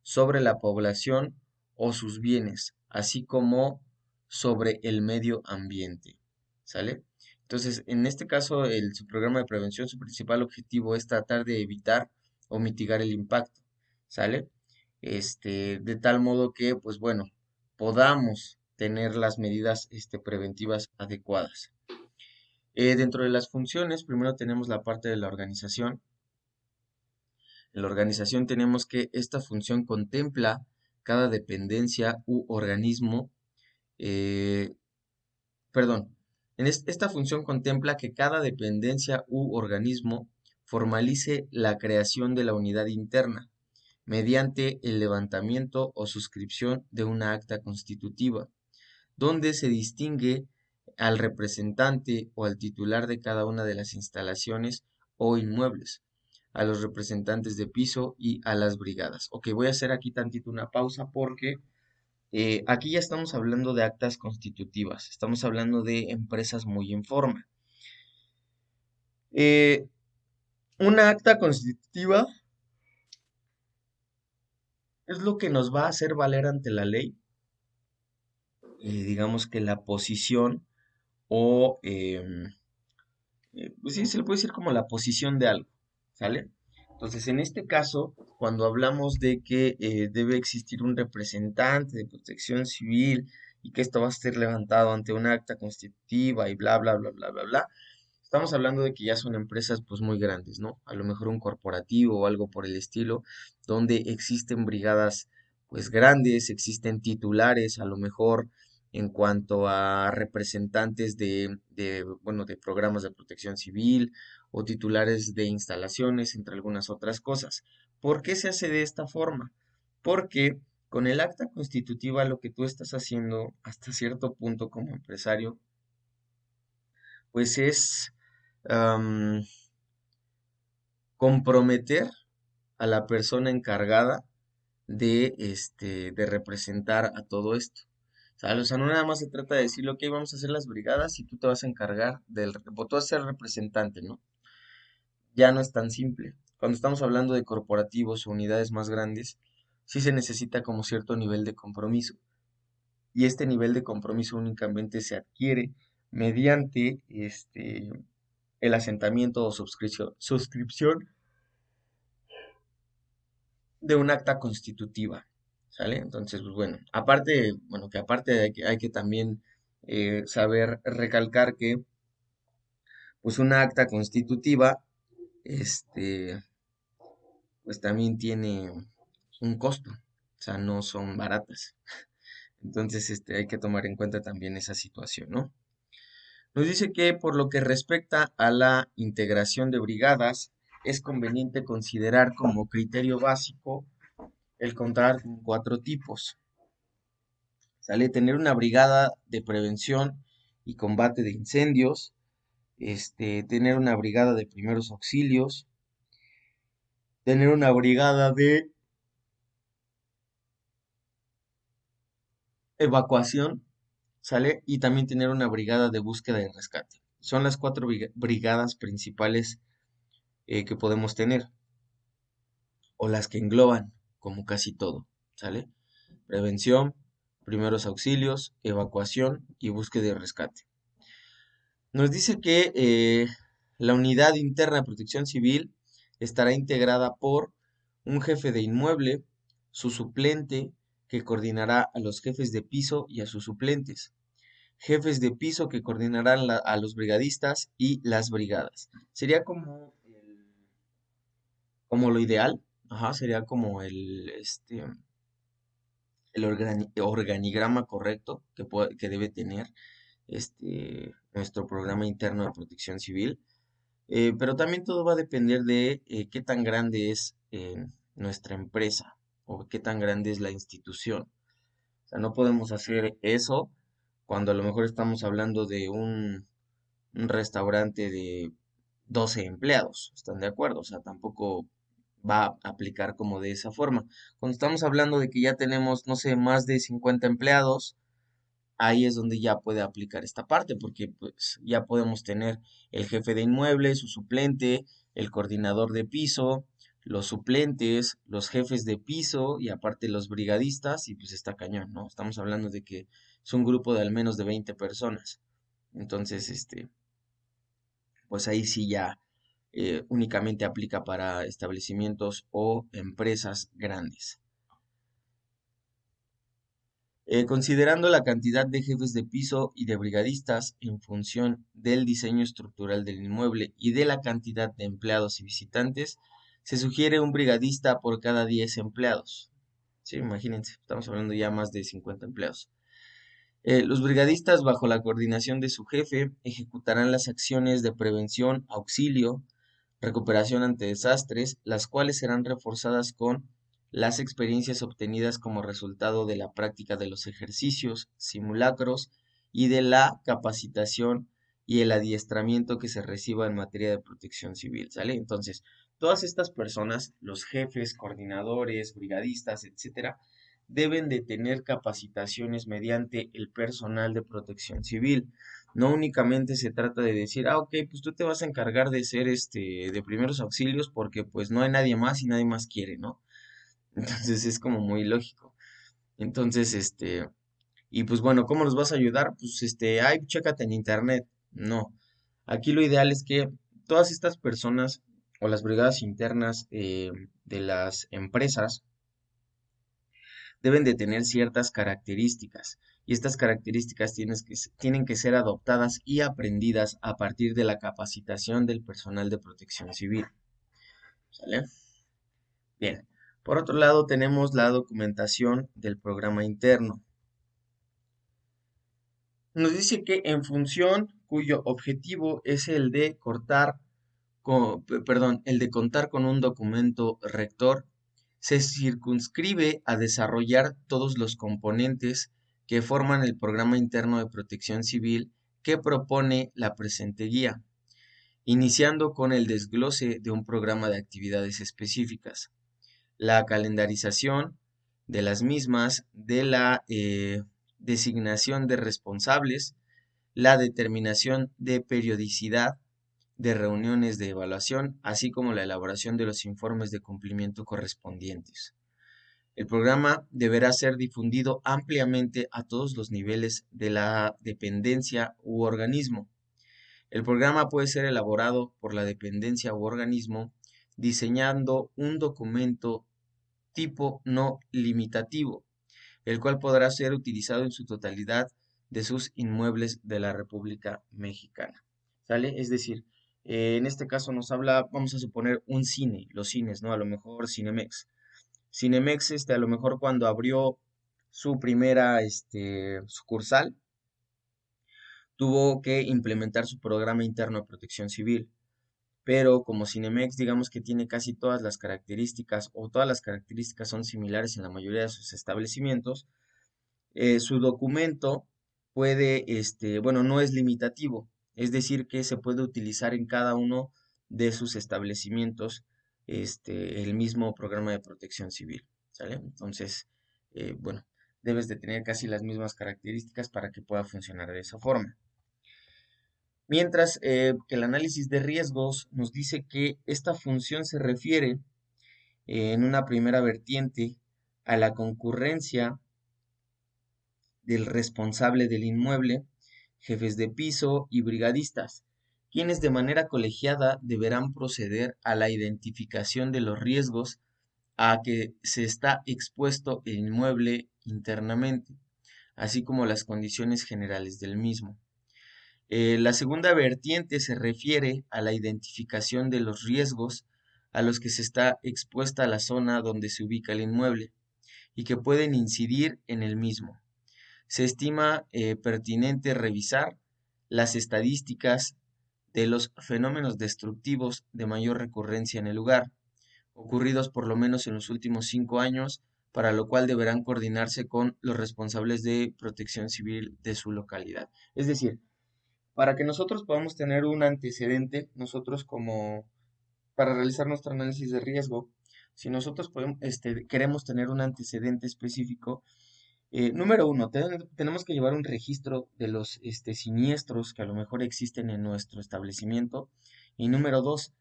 sobre la población o sus bienes, así como sobre el medio ambiente. ¿Sale? Entonces, en este caso, su programa de prevención, su principal objetivo es tratar de evitar o mitigar el impacto. ¿Sale? De tal modo que, pues bueno, podamos tener las medidas preventivas adecuadas. Dentro de las funciones, primero tenemos la parte de la organización. En la organización tenemos que esta función contempla cada dependencia u organismo, eh, perdón, esta función contempla que cada dependencia u organismo formalice la creación de la unidad interna mediante el levantamiento o suscripción de una acta constitutiva, donde se distingue al representante o al titular de cada una de las instalaciones o inmuebles, a los representantes de piso y a las brigadas. Ok, voy a hacer aquí tantito una pausa porque aquí ya estamos hablando de actas constitutivas, estamos hablando de empresas muy en forma. Eh, una acta constitutiva es lo que nos va a hacer valer ante la ley, digamos que la posición o, pues sí, se le puede decir como la posición de algo, ¿sale? Entonces, en este caso, cuando hablamos de que debe existir un representante de protección civil y que esto va a ser levantado ante un acta constitutiva y bla, bla, bla, bla, bla, bla, estamos hablando de que ya son empresas pues muy grandes, ¿no? A lo mejor un corporativo o algo por el estilo, donde existen brigadas pues grandes, existen titulares, a lo mejor en cuanto a representantes bueno, de programas de protección civil o titulares de instalaciones, entre algunas otras cosas. ¿Por qué se hace de esta forma? Porque con el acta constitutiva lo que tú estás haciendo hasta cierto punto como empresario, pues es am, comprometer a la persona encargada de representar a todo esto. ¿Sale? O sea, no nada más se trata de decir, ok, vamos a hacer las brigadas y tú te vas a encargar o tú vas a ser representante, ¿no? Ya no es tan simple. Cuando estamos hablando de corporativos o unidades más grandes, sí se necesita como cierto nivel de compromiso. Y este nivel de compromiso únicamente se adquiere mediante el asentamiento o suscripción de un acta constitutiva, ¿sale? Entonces, pues bueno, aparte, bueno, que aparte hay que también saber recalcar que, pues una acta constitutiva, este, pues también tiene un costo, o sea, no son baratas. Entonces, hay que tomar en cuenta también esa situación, ¿no? Nos dice que por lo que respecta a la integración de brigadas, es conveniente considerar como criterio básico el contar con cuatro tipos. ¿Sale? Tener una brigada de prevención y combate de incendios, tener una brigada de primeros auxilios, tener una brigada de evacuación, ¿sale? Y también tener una brigada de búsqueda y rescate. Son las cuatro brigadas principales que podemos tener, o las que engloban, como casi todo, ¿sale? Prevención, primeros auxilios, evacuación y búsqueda y rescate. Nos dice que la unidad interna de protección civil estará integrada por un jefe de inmueble, su suplente, que coordinará a los jefes de piso y a sus suplentes, jefes de piso que coordinarán a los brigadistas y las brigadas. Sería como lo ideal, ajá, sería como el organigrama correcto que debe tener nuestro programa interno de protección civil. Pero también todo va a depender de qué tan grande es nuestra empresa o qué tan grande es la institución. O sea, no podemos hacer eso cuando a lo mejor estamos hablando de un restaurante de 12 empleados. ¿Están de acuerdo? O sea, tampoco va a aplicar como de esa forma. Cuando estamos hablando de que ya tenemos, no sé, más de 50 empleados, ahí es donde ya puede aplicar esta parte, porque pues ya podemos tener el jefe de inmueble, su suplente, el coordinador de piso, los suplentes, los jefes de piso y aparte los brigadistas, y pues está cañón, ¿no? Estamos hablando de que es un grupo de al menos de 20 personas. Entonces, pues ahí sí ya únicamente aplica para establecimientos o empresas grandes. Considerando la cantidad de jefes de piso y de brigadistas en función del diseño estructural del inmueble y de la cantidad de empleados y visitantes, se sugiere un brigadista por cada 10 empleados. Sí, imagínense, estamos hablando ya más de 50 empleados. Los brigadistas, bajo la coordinación de su jefe, ejecutarán las acciones de prevención, auxilio, recuperación ante desastres, las cuales serán reforzadas con las experiencias obtenidas como resultado de la práctica de los ejercicios, simulacros y de la capacitación y el adiestramiento que se reciba en materia de protección civil, ¿sale? Entonces, todas estas personas, los jefes, coordinadores, brigadistas, etcétera, deben de tener capacitaciones mediante el personal de protección civil. No únicamente se trata de decir, ok, pues tú te vas a encargar de ser de primeros auxilios porque pues no hay nadie más y nadie más quiere, ¿no? Entonces es como muy lógico. Entonces, y pues bueno, ¿cómo los vas a ayudar? Pues ay, chécate en internet. No. Aquí lo ideal es que todas estas personas o las brigadas internas de las empresas deben de tener ciertas características. Y estas características tienen que ser adoptadas y aprendidas a partir de la capacitación del personal de protección civil. ¿Sale? Bien. Por otro lado, tenemos la documentación del programa interno. Nos dice que en función cuyo objetivo es el de el de contar con un documento rector, se circunscribe a desarrollar todos los componentes que forman el programa interno de protección civil que propone la presente guía, iniciando con el desglose de un programa de actividades específicas, la calendarización de las mismas, de la designación de responsables, la determinación de periodicidad de reuniones de evaluación, así como la elaboración de los informes de cumplimiento correspondientes. El programa deberá ser difundido ampliamente a todos los niveles de la dependencia u organismo. El programa puede ser elaborado por la dependencia u organismo diseñando un documento tipo no limitativo, el cual podrá ser utilizado en su totalidad de sus inmuebles de la República Mexicana. ¿Sale? Es decir, en este caso nos habla, vamos a suponer un cine, los cines, ¿no? A lo mejor Cinemex. Cinemex, a lo mejor cuando abrió su primera, sucursal, tuvo que implementar su programa interno de protección civil. Pero como Cinemex, digamos que tiene casi todas las características o todas las características son similares en la mayoría de sus establecimientos, su documento puede, bueno, no es limitativo, es decir, que se puede utilizar en cada uno de sus establecimientos, el mismo programa de protección civil, ¿sale? Entonces, bueno, debes de tener casi las mismas características para que pueda funcionar de esa forma. Mientras que el análisis de riesgos nos dice que esta función se refiere en una primera vertiente a la concurrencia del responsable del inmueble, jefes de piso y brigadistas, quienes de manera colegiada deberán proceder a la identificación de los riesgos a que se está expuesto el inmueble internamente, así como las condiciones generales del mismo. La segunda vertiente se refiere a la identificación de los riesgos a los que se está expuesta la zona donde se ubica el inmueble y que pueden incidir en el mismo. Se estima pertinente revisar las estadísticas de los fenómenos destructivos de mayor recurrencia en el lugar, ocurridos por lo menos en los últimos 5 años, para lo cual deberán coordinarse con los responsables de protección civil de su localidad. Es decir, para que nosotros podamos tener un antecedente, nosotros para realizar nuestro análisis de riesgo, si nosotros queremos tener un antecedente específico, número uno, tenemos que llevar un registro de los siniestros que a lo mejor existen en nuestro establecimiento. Y número dos,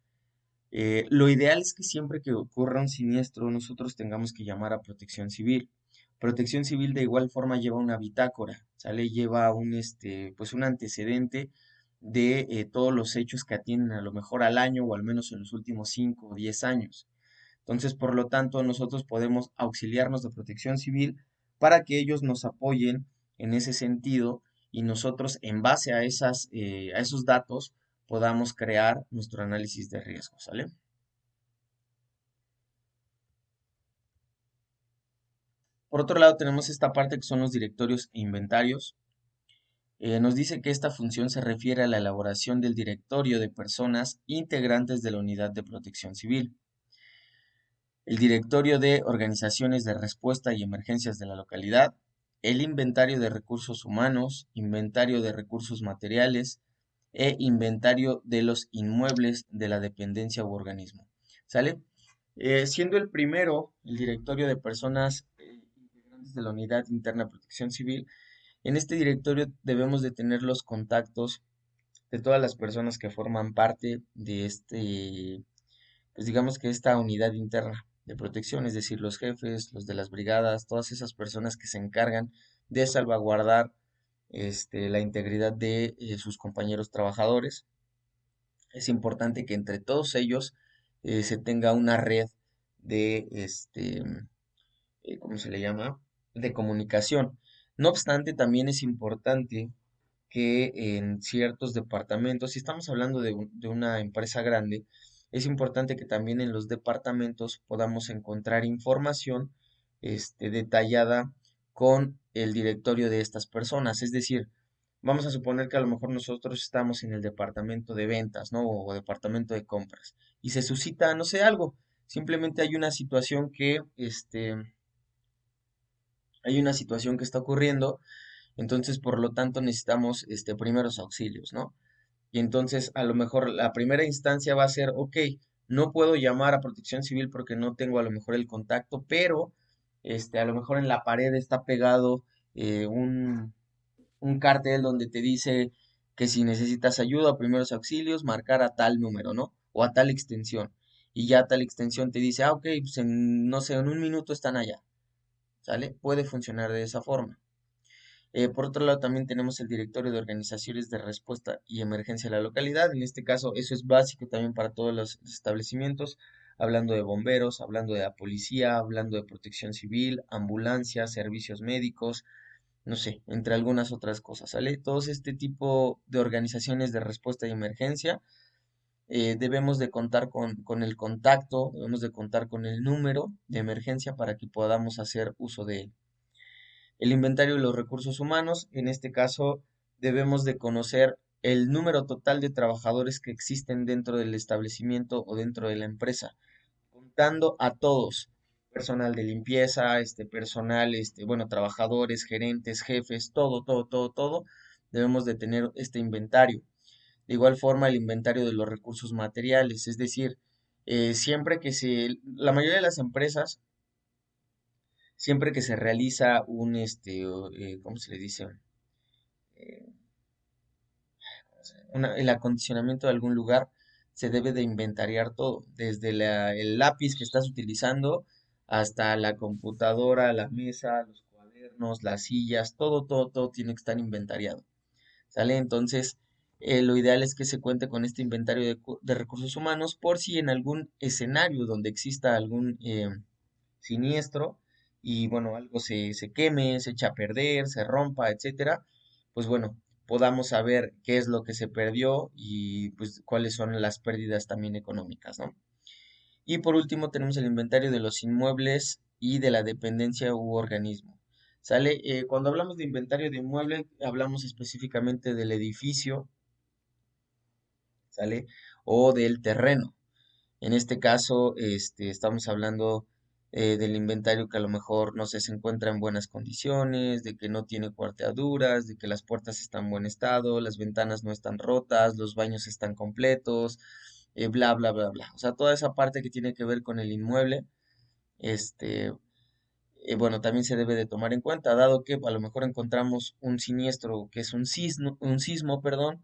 lo ideal es que siempre que ocurra un siniestro, nosotros tengamos que llamar a Protección Civil. Protección Civil de igual forma lleva una bitácora, ¿sale? Lleva pues un antecedente de todos los hechos que atienden a lo mejor al año o al menos en los últimos 5 o 10 años. Entonces, por lo tanto, nosotros podemos auxiliarnos de Protección Civil para que ellos nos apoyen en ese sentido y nosotros, en base a a esos datos, podamos crear nuestro análisis de riesgo, ¿sale? Por otro lado, tenemos esta parte que son los directorios e inventarios. Nos dice que esta función se refiere a la elaboración del directorio de personas integrantes de la unidad de protección civil. El directorio de organizaciones de respuesta y emergencias de la localidad, el inventario de recursos humanos, inventario de recursos materiales e inventario de los inmuebles de la dependencia u organismo. ¿Sale? Siendo el primero el directorio de personas integrantes de la Unidad Interna de Protección Civil, en este directorio debemos de tener los contactos de todas las personas que forman parte de pues digamos que esta unidad interna de protección, es decir, los jefes, los de las brigadas, todas esas personas que se encargan de salvaguardar la integridad de sus compañeros trabajadores. Es importante que entre todos ellos se tenga una red de, ¿cómo se le llama? De comunicación. No obstante, también es importante que en ciertos departamentos, si estamos hablando de una empresa grande, es importante que también en los departamentos podamos encontrar información detallada con el directorio de estas personas. Es decir, vamos a suponer que a lo mejor nosotros estamos en el departamento de ventas, ¿no? O departamento de compras y se suscita, no sé, algo. Simplemente hay una situación que está ocurriendo, entonces por lo tanto necesitamos primeros auxilios, ¿no? Y entonces a lo mejor la primera instancia va a ser, ok, no puedo llamar a Protección Civil porque no tengo a lo mejor el contacto, pero a lo mejor en la pared está pegado un cartel donde te dice que si necesitas ayuda o primeros auxilios, marcar a tal número, ¿no? O a tal extensión. Y ya tal extensión te dice, ah, ok, pues no sé, en un minuto están allá, ¿sale? Puede funcionar de esa forma. Por otro lado, también tenemos el directorio de organizaciones de respuesta y emergencia de la localidad. En este caso, eso es básico también para todos los establecimientos, hablando de bomberos, hablando de la policía, hablando de protección civil, ambulancia, servicios médicos, no sé, entre algunas otras cosas, ¿sale? Todos este tipo de organizaciones de respuesta y emergencia debemos de contar con el contacto, debemos de contar con el número de emergencia para que podamos hacer uso de él. El inventario de los recursos humanos, en este caso debemos de conocer el número total de trabajadores que existen dentro del establecimiento o dentro de la empresa, contando a todos, personal de limpieza, personal, bueno, trabajadores, gerentes, jefes, todo, todo, todo, todo, debemos de tener este inventario. De igual forma, el inventario de los recursos materiales, es decir, la mayoría de las empresas, siempre que se realiza ¿cómo se le dice? Eh, el acondicionamiento de algún lugar, se debe de inventariar todo, desde el lápiz que estás utilizando hasta la computadora, la mesa, los cuadernos, las sillas, todo, todo, todo tiene que estar inventariado. ¿Sale? Entonces, lo ideal es que se cuente con este inventario de recursos humanos por si en algún escenario donde exista algún siniestro y bueno, algo se queme, se echa a perder, se rompa, etcétera, pues bueno, podamos saber qué es lo que se perdió y pues cuáles son las pérdidas también económicas, ¿no? Y por último tenemos el inventario de los inmuebles y de la dependencia u organismo. ¿Sale? Cuando hablamos de inventario de inmueble, hablamos específicamente del edificio, ¿sale? O del terreno. En este caso, estamos hablando del inventario que a lo mejor, no sé, se encuentra en buenas condiciones, de que no tiene cuarteaduras, de que las puertas están en buen estado, las ventanas no están rotas, los baños están completos, bla, bla, bla, bla. O sea, toda esa parte que tiene que ver con el inmueble, este, bueno, también se debe de tomar en cuenta, dado que a lo mejor encontramos un siniestro que es un sismo, perdón,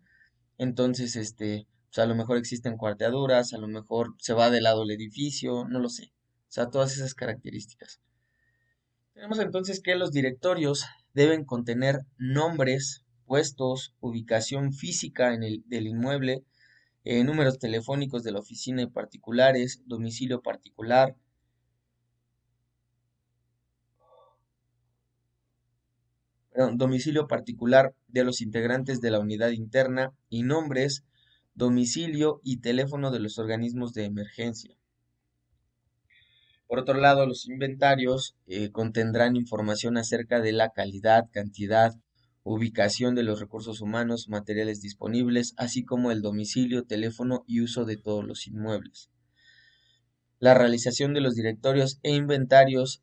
entonces, pues a lo mejor existen cuarteaduras, a lo mejor se va de lado el edificio, no lo sé. O sea, todas esas características. Tenemos entonces que los directorios deben contener nombres, puestos, ubicación física del inmueble, números telefónicos de la oficina y particulares, domicilio particular, perdón, domicilio particular de los integrantes de la unidad interna y nombres, domicilio y teléfono de los organismos de emergencia. Por otro lado, los inventarios contendrán información acerca de la calidad, cantidad, ubicación de los recursos humanos, materiales disponibles, así como el domicilio, teléfono y uso de todos los inmuebles. La realización de los directorios e inventarios,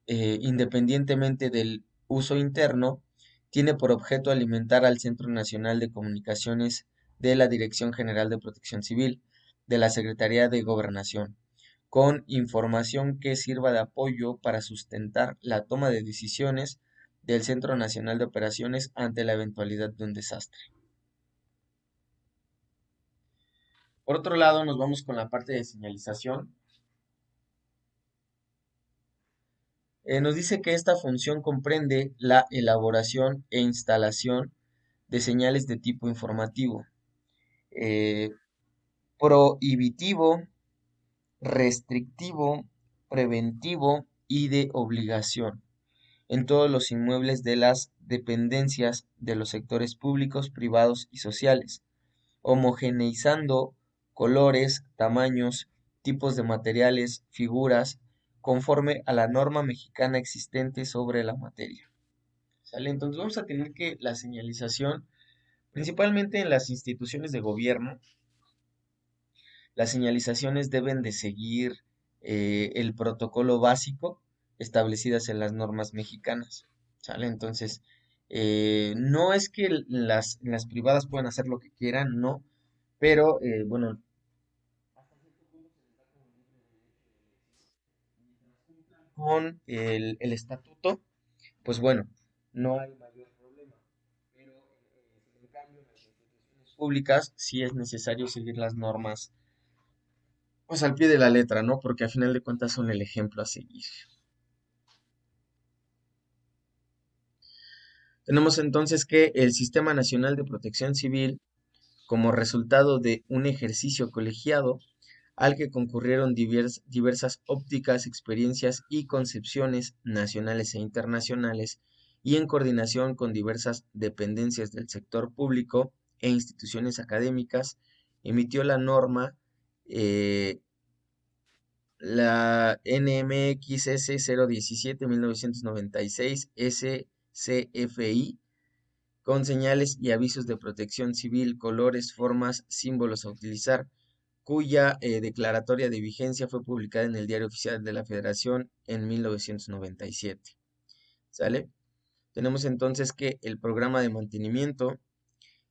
independientemente del uso interno, tiene por objeto alimentar al Centro Nacional de Comunicaciones de la Dirección General de Protección Civil de la Secretaría de Gobernación, con información que sirva de apoyo para sustentar la toma de decisiones del Centro Nacional de Operaciones ante la eventualidad de un desastre. Por otro lado, nos vamos con la parte de señalización. Nos dice que esta función comprende la elaboración e instalación de señales de tipo informativo, eh, prohibitivo, restrictivo, preventivo y de obligación en todos los inmuebles de las dependencias de los sectores públicos, privados y sociales, homogeneizando colores, tamaños, tipos de materiales, figuras, conforme a la norma mexicana existente sobre la materia. ¿Sale? Entonces vamos a tener que la señalización, principalmente en las instituciones de gobierno, las señalizaciones deben de seguir el protocolo básico establecidas en las normas mexicanas. ¿Sale? Entonces, no es que las privadas puedan hacer lo que quieran, no, pero bueno, con el estatuto, pues bueno, no hay mayor problema. Pero en cambio, en las instituciones públicas sí es necesario seguir las normas, pues al pie de la letra, ¿no? Porque a final de cuentas son el ejemplo a seguir. Tenemos entonces que el Sistema Nacional de Protección Civil, como resultado de un ejercicio colegiado al que concurrieron diversas ópticas, experiencias y concepciones nacionales e internacionales, y en coordinación con diversas dependencias del sector público e instituciones académicas, emitió la norma, la NMXS 017-1996 SCFI, con señales y avisos de protección civil, colores, formas, símbolos a utilizar, cuya declaratoria de vigencia fue publicada en el Diario Oficial de la Federación en 1997. ¿Sale? Tenemos entonces que el programa de mantenimiento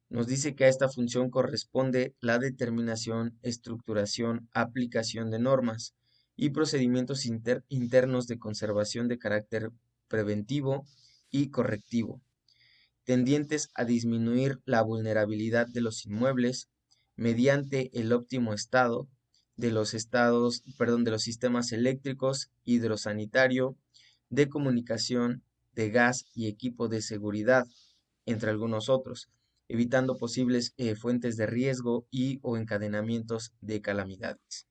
nos dice que a esta función corresponde la determinación, estructuración, aplicación de normas y procedimientos internos de conservación de carácter preventivo y correctivo, tendientes a disminuir la vulnerabilidad de los inmuebles mediante el óptimo estado de los sistemas eléctricos, hidrosanitario, de comunicación, de gas y equipo de seguridad, entre algunos otros, evitando posibles fuentes de riesgo y o encadenamientos de calamidades.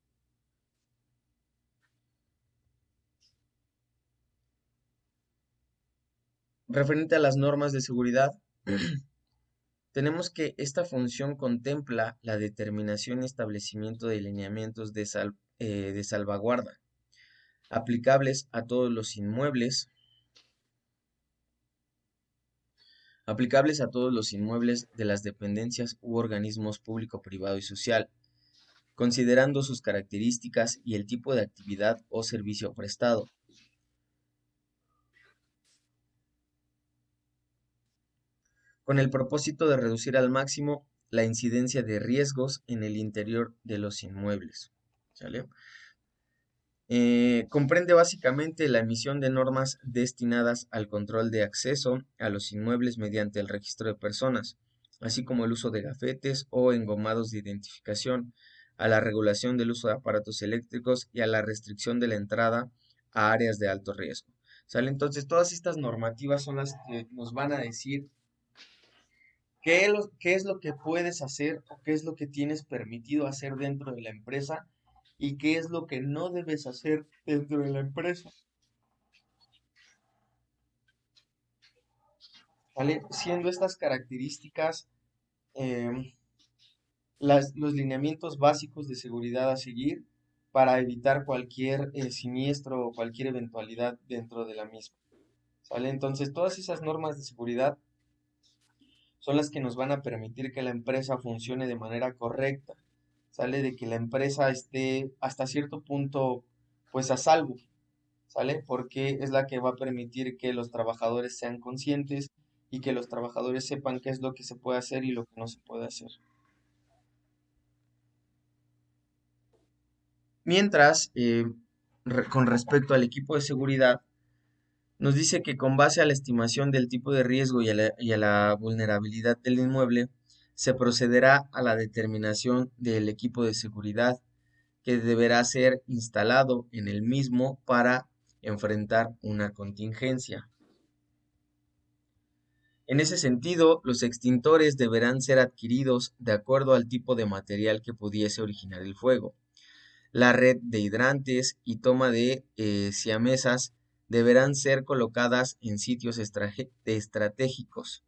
Referente a las normas de seguridad, tenemos que esta función contempla la determinación y establecimiento de lineamientos de salvaguarda aplicables a todos los inmuebles de las dependencias u organismos público, privado y social, considerando sus características y el tipo de actividad o servicio prestado, con el propósito de reducir al máximo la incidencia de riesgos en el interior de los inmuebles. ¿Sale? Comprende básicamente la emisión de normas destinadas al control de acceso a los inmuebles mediante el registro de personas, así como el uso de gafetes o engomados de identificación, a la regulación del uso de aparatos eléctricos y a la restricción de la entrada a áreas de alto riesgo. ¿Sale? Entonces, todas estas normativas son las que nos van a decir qué es lo que puedes hacer o qué es lo que tienes permitido hacer dentro de la empresa y qué es lo que no debes hacer dentro de la empresa. ¿Vale? Siendo estas características em, los lineamientos básicos de seguridad a seguir para evitar cualquier siniestro o cualquier eventualidad dentro de la misma. ¿Sale? Entonces, todas esas normas de seguridad son las que nos van a permitir que la empresa funcione de manera correcta. Sale de que la empresa esté hasta cierto punto, pues a salvo. ¿sale? Porque es la que va a permitir que los trabajadores sean conscientes y que los trabajadores sepan qué es lo que se puede hacer y lo que no se puede hacer. Mientras, con respecto al equipo de seguridad, nos dice que con base a la estimación del tipo de riesgo y a la vulnerabilidad del inmueble, se procederá a la determinación del equipo de seguridad que deberá ser instalado en el mismo para enfrentar una contingencia. En ese sentido, los extintores deberán ser adquiridos de acuerdo al tipo de material que pudiese originar el fuego. La red de hidrantes y toma de siamesas deberán ser colocadas en sitios estratégicos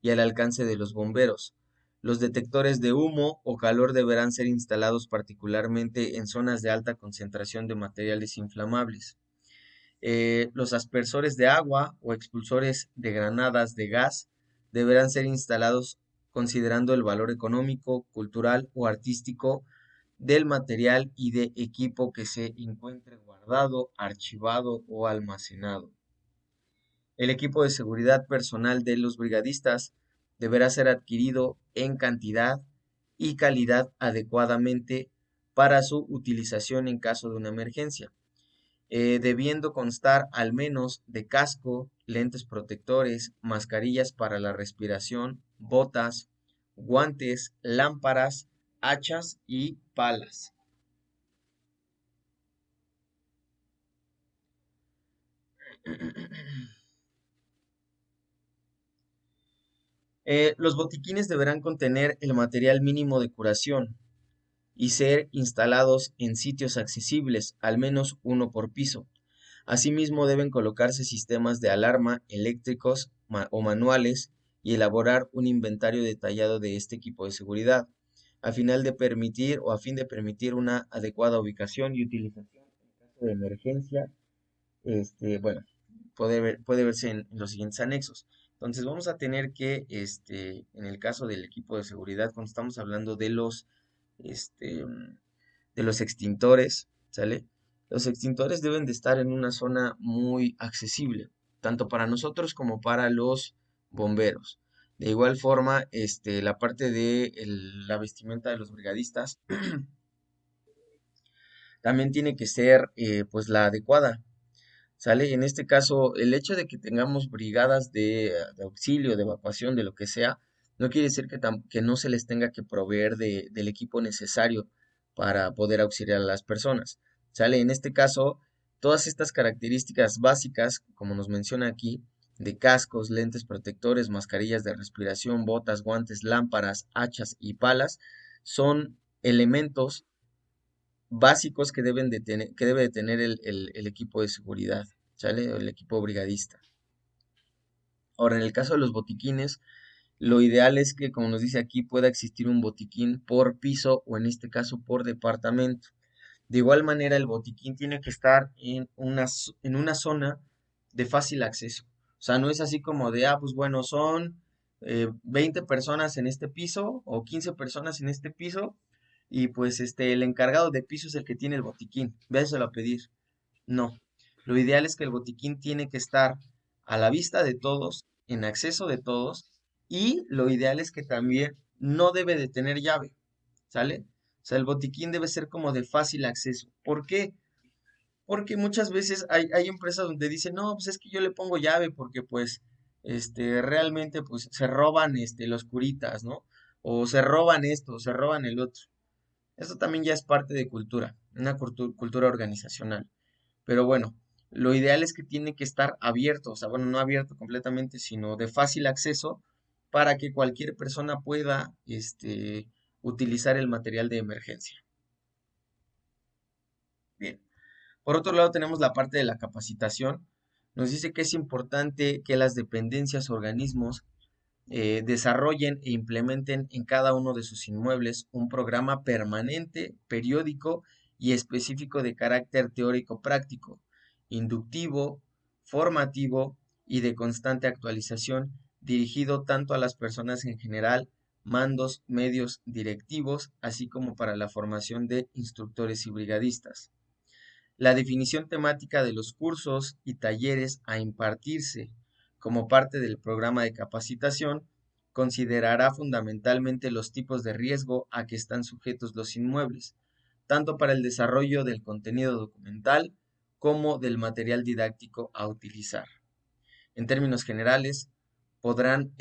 y al alcance de los bomberos. Los detectores de humo o calor deberán ser instalados particularmente en zonas de alta concentración de materiales inflamables. Los aspersores de agua o expulsores de granadas de gas deberán ser instalados considerando el valor económico, cultural o artístico del material y de equipo que se encuentre guardado, archivado o almacenado. El equipo de seguridad personal de los brigadistas deberá ser adquirido en cantidad y calidad adecuadamente para su utilización en caso de una emergencia, debiendo constar al menos de casco, lentes protectores, mascarillas para la respiración, botas, guantes, lámparas, hachas y palas. Los botiquines deberán contener el material mínimo de curación y ser instalados en sitios accesibles, al menos uno por piso. Asimismo, deben colocarse sistemas de alarma eléctricos o manuales y elaborar un inventario detallado de este equipo de seguridad, a fin de permitir una adecuada ubicación y utilización en caso de emergencia. Bueno, puede verse en los siguientes anexos. Entonces vamos a tener que, en el caso del equipo de seguridad, cuando estamos hablando este, mm, de los extintores, ¿sale? Los extintores deben de estar en una zona muy accesible, tanto para nosotros como para los bomberos. De igual forma, la parte de la vestimenta de los brigadistas también tiene que ser, pues, la adecuada. ¿Sale? En este caso, el hecho de que tengamos brigadas de auxilio, de evacuación, de lo que sea, no quiere decir que no se les tenga que proveer del equipo necesario para poder auxiliar a las personas. ¿Sale? En este caso, todas estas características básicas, como nos menciona aquí, de cascos, lentes protectores, mascarillas de respiración, botas, guantes, lámparas, hachas y palas, son elementos básicos que debe de tener el equipo de seguridad, ¿sale? El equipo brigadista. Ahora, en el caso de los botiquines, lo ideal es que, como nos dice aquí, pueda existir un botiquín por piso o en este caso por departamento. De igual manera, el botiquín tiene que estar en una zona de fácil acceso. O sea, no es así como de, pues bueno, son 20 personas en este piso o 15 personas en este piso y pues el encargado de piso es el que tiene el botiquín. Váyaselo a pedir. No. Lo ideal es que el botiquín tiene que estar a la vista de todos, en acceso de todos y lo ideal es que también no debe de tener llave. ¿Sale? O sea, el botiquín debe ser como de fácil acceso. ¿Por qué? Porque muchas veces hay empresas donde dicen, no, pues es que yo le pongo llave porque pues, realmente pues se roban, los curitas, ¿no? O se roban esto, o se roban el otro. Eso también ya es parte de cultura, una cultura organizacional. Pero bueno, lo ideal es que tiene que estar abierto, o sea, bueno, no abierto completamente, sino de fácil acceso para que cualquier persona pueda, utilizar el material de emergencia. Bien. Por otro lado, tenemos la parte de la capacitación. Nos dice que es importante que las dependencias o organismos desarrollen e implementen en cada uno de sus inmuebles un programa permanente, periódico y específico de carácter teórico práctico, inductivo, formativo y de constante actualización, dirigido tanto a las personas en general, mandos, medios directivos, así como para la formación de instructores y brigadistas. La definición temática de los cursos y talleres a impartirse como parte del programa de capacitación considerará fundamentalmente los tipos de riesgo a que están sujetos los inmuebles, tanto para el desarrollo del contenido documental como del material didáctico a utilizar. En términos generales, podrán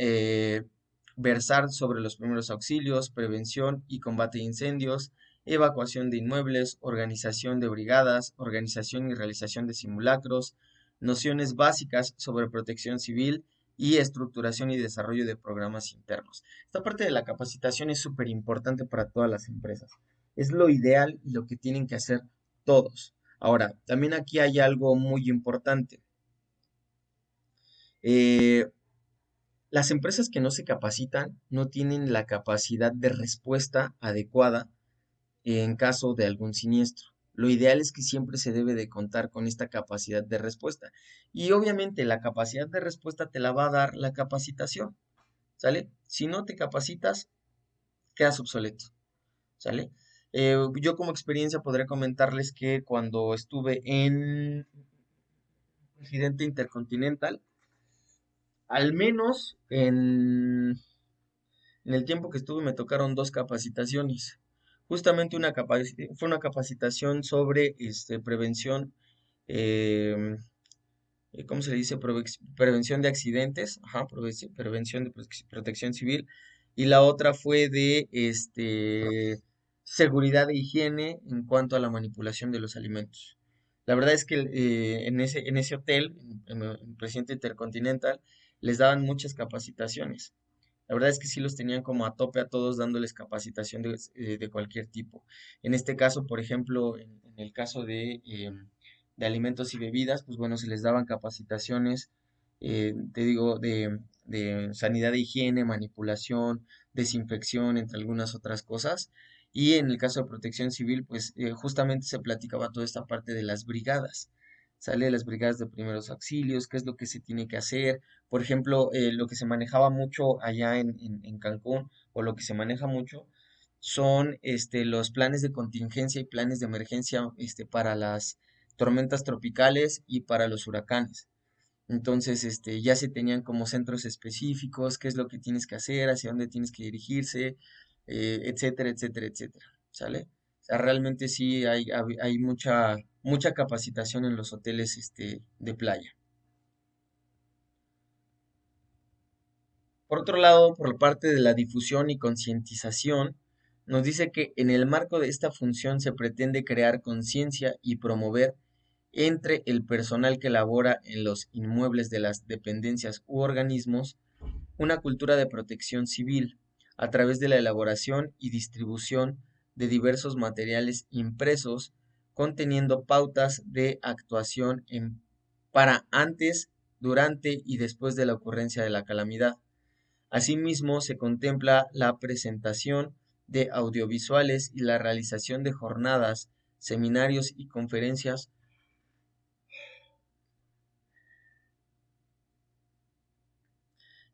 versar sobre los primeros auxilios, prevención y combate de incendios, evacuación de inmuebles, organización de brigadas, organización y realización de simulacros, nociones básicas sobre protección civil y estructuración y desarrollo de programas internos. Esta parte de la capacitación es súper importante para todas las empresas. Es lo ideal y lo que tienen que hacer todos. Ahora, también aquí hay algo muy importante. Eh, las empresas que no se capacitan no tienen la capacidad de respuesta adecuada en caso de algún siniestro. Lo ideal es que siempre se debe de contar con esta capacidad de respuesta. Y obviamente la capacidad de respuesta te la va a dar la capacitación, ¿sale? Si no te capacitas, quedas obsoleto, ¿sale? Yo como experiencia podré comentarles que cuando estuve en Presidente Intercontinental, al menos en el tiempo que estuve me tocaron dos capacitaciones. Justamente fue una capacitación sobre prevención, em, ¿cómo se le dice? Prevención de accidentes, ajá, prevención de protección civil. Y la otra fue de seguridad e higiene en cuanto a la manipulación de los alimentos. La verdad es que en ese hotel, en Presidente Intercontinental, les daban muchas capacitaciones. La verdad es que sí los tenían como a tope a todos dándoles capacitación de cualquier tipo. En este caso, por ejemplo, en el caso de alimentos y bebidas, pues bueno, se les daban capacitaciones, te digo, de sanidad e higiene, manipulación, desinfección, entre algunas otras cosas. Y en el caso de protección civil, pues justamente se platicaba toda esta parte de las brigadas. Sale las brigadas de primeros auxilios, qué es lo que se tiene que hacer. Por ejemplo, lo que se manejaba mucho allá en Cancún, o lo que se maneja mucho, son los planes de contingencia y planes de emergencia para las tormentas tropicales y para los huracanes. Entonces, ya se tenían como centros específicos, qué es lo que tienes que hacer, hacia dónde tienes que dirigirse, etcétera, etcétera, etcétera. ¿Sale? O sea, realmente sí hay mucha capacitación en los hoteles de playa. Por otro lado, por la parte de la difusión y concientización, nos dice que en el marco de esta función se pretende crear conciencia y promover entre el personal que labora en los inmuebles de las dependencias u organismos una cultura de protección civil a través de la elaboración y distribución de diversos materiales impresos conteniendo pautas de actuación para antes, durante y después de la ocurrencia de la calamidad. Asimismo, se contempla la presentación de audiovisuales y la realización de jornadas, seminarios y conferencias.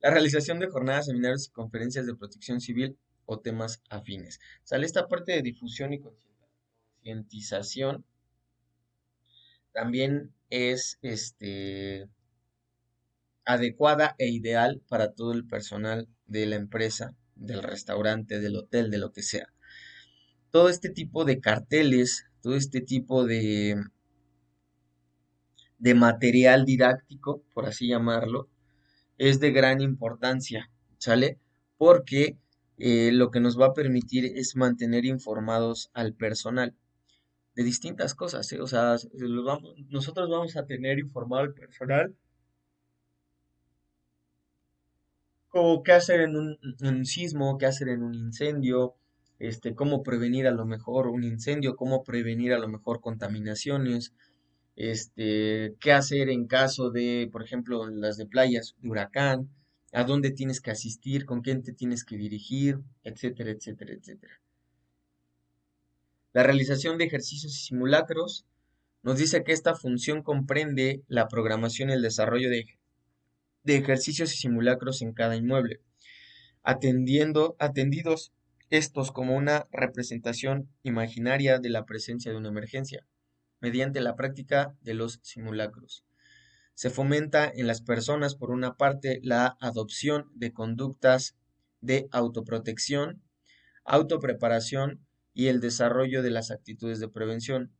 La realización de jornadas, seminarios y conferencias de protección civil o temas afines. Sale esta parte de difusión y concientización. También es adecuada e ideal para todo el personal de la empresa, del restaurante, del hotel, de lo que sea. Todo este tipo de carteles, todo este tipo de material didáctico, por así llamarlo, es de gran importancia, ¿sale? Porque lo que nos va a permitir es mantener informados al personal de distintas cosas, ¿eh? O sea, nosotros vamos a tener informado al personal como qué hacer en un sismo, qué hacer en un incendio, cómo prevenir a lo mejor un incendio, cómo prevenir a lo mejor contaminaciones, qué hacer en caso de, por ejemplo, las de playas, de huracán, a dónde tienes que asistir, con quién te tienes que dirigir, etcétera, etcétera, etcétera. La realización de ejercicios y simulacros nos dice que esta función comprende la programación y el desarrollo de ejercicios y simulacros en cada inmueble, atendidos estos como una representación imaginaria de la presencia de una emergencia. mediante la práctica de los simulacros. Se fomenta en las personas, por una parte, la adopción de conductas de autoprotección, autopreparación y el desarrollo de las actitudes de prevención,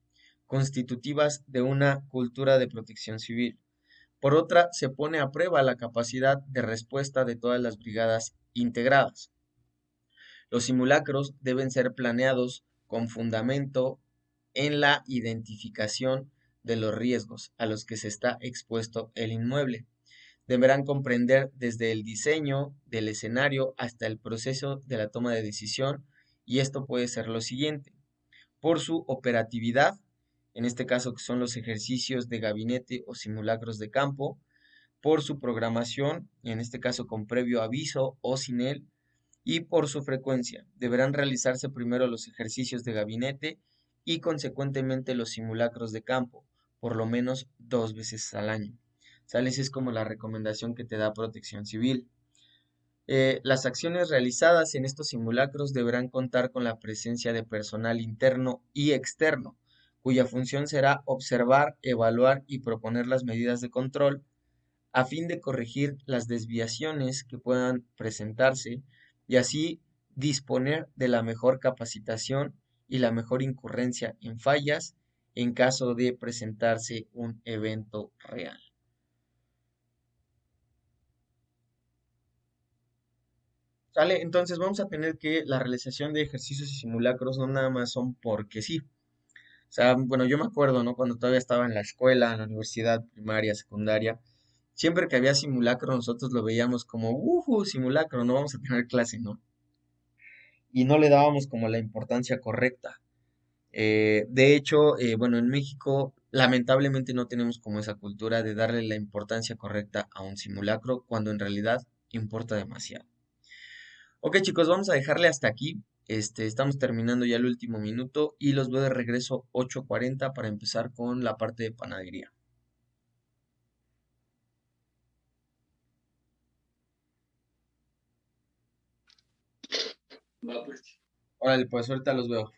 constitutivas de una cultura de protección civil. Por otra, se pone a prueba la capacidad de respuesta de todas las brigadas integradas. Los simulacros deben ser planeados con fundamento en la identificación de los riesgos a los que se está expuesto el inmueble. Deberán comprender desde el diseño del escenario hasta el proceso de la toma de decisión, y esto puede ser lo siguiente: por su operatividad, en este caso que son los ejercicios de gabinete o simulacros de campo; por su programación, en este caso con previo aviso o sin él; y por su frecuencia. Deberán realizarse primero los ejercicios de gabinete y consecuentemente los simulacros de campo, por lo menos 2 veces al año. ¿Sales? Es como la recomendación que te da Protección Civil. Las acciones realizadas en estos simulacros deberán contar con la presencia de personal interno y externo, cuya función será observar, evaluar y proponer las medidas de control a fin de corregir las desviaciones que puedan presentarse, y así disponer de la mejor capacitación y la mejor incurrencia en fallas en caso de presentarse un evento real. ¿Sale? Entonces vamos a tener que la realización de ejercicios y simulacros no nada más son porque sí. O sea, bueno, yo me acuerdo, ¿no? Cuando todavía estaba en la escuela, en la universidad, primaria, secundaria, siempre que había simulacro nosotros lo veíamos como, simulacro, no vamos a tener clase, ¿no? Y no le dábamos como la importancia correcta. De hecho, bueno, en México lamentablemente no tenemos como esa cultura de darle la importancia correcta a un simulacro cuando en realidad importa demasiado. Ok, chicos, vamos a dejarle hasta aquí. Estamos terminando ya el último minuto y los veo de regreso 8:40 para empezar con la parte de panadería. Va, pues. Órale, pues ahorita los veo.